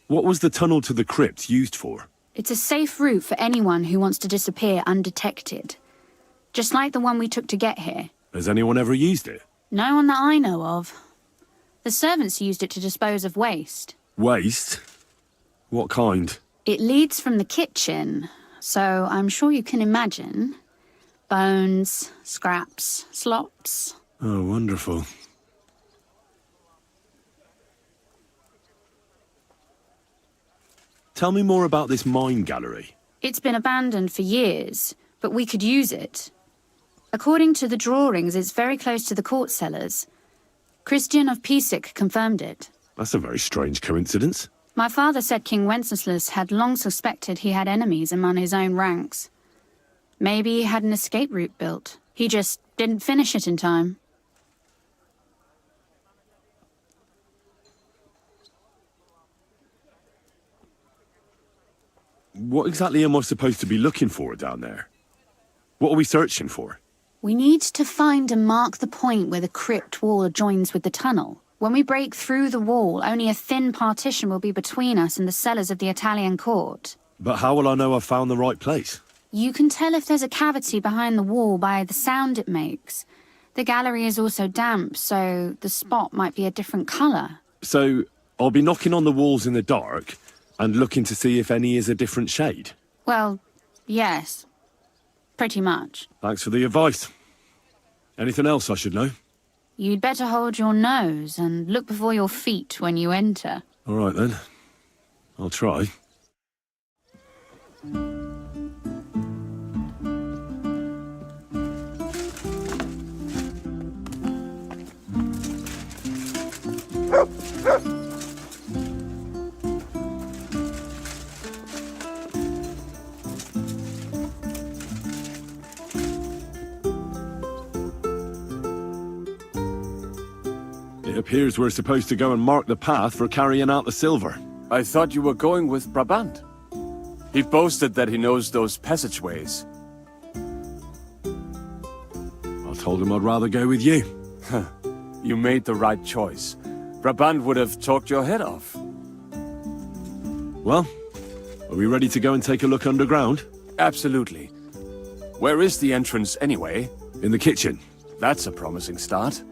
What was the tunnel to the crypt used for? It's a safe route for anyone who wants to disappear undetected. Just like the one we took to get here. Has anyone ever used it? No one that I know of. The servants used it to dispose of waste. Waste? What kind? It leads from the kitchen, so I'm sure you can imagine. Bones, scraps, slops. Oh, wonderful. Tell me more about this mine gallery. It's been abandoned for years, but we could use it. According to the drawings, it's very close to the court cellars. Christian of Pisak confirmed it. That's a very strange coincidence. My father said King Wenceslas had long suspected he had enemies among his own ranks. Maybe he had an escape route built. He just didn't finish it in time. What exactly am I supposed to be looking for down there? What are we searching for? We need to find and mark the point where the crypt wall joins with the tunnel. When we break through the wall, only a thin partition will be between us and the cellars of the Italian court. But how will I know I've found the right place? You can tell if there's a cavity behind the wall by the sound it makes. The gallery is also damp, so the spot might be a different colour. So, I'll be knocking on the walls in the dark and looking to see if any is a different shade? Well, yes. Pretty much. Thanks for the advice. Anything else I should know? You'd better hold your nose and look before your feet when you enter. All right, then. I'll try. It appears we're supposed to go and mark the path for carrying out the silver. I thought you were going with Brabant. He boasted that he knows those passageways. I told him I'd rather go with you. You made the right choice. Brabant would have talked your head off. Well, are we ready to go and take a look underground? Absolutely. Where is the entrance anyway? In the kitchen. That's a promising start.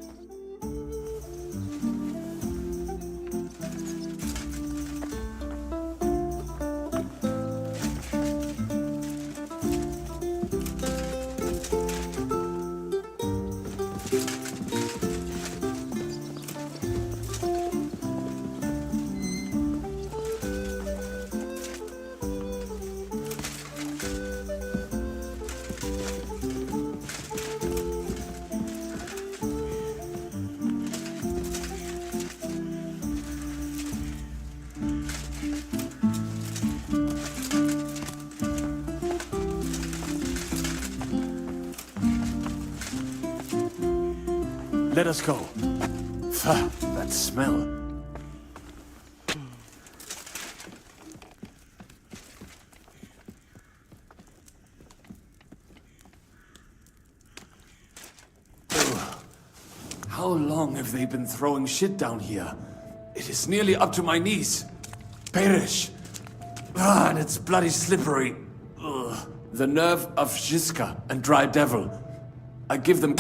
Let us go. That smell. How long have they been throwing shit down here? It is nearly up to my knees. Perish. And it's bloody slippery. Ugh. The nerve of Jiska and Dry Devil. I give them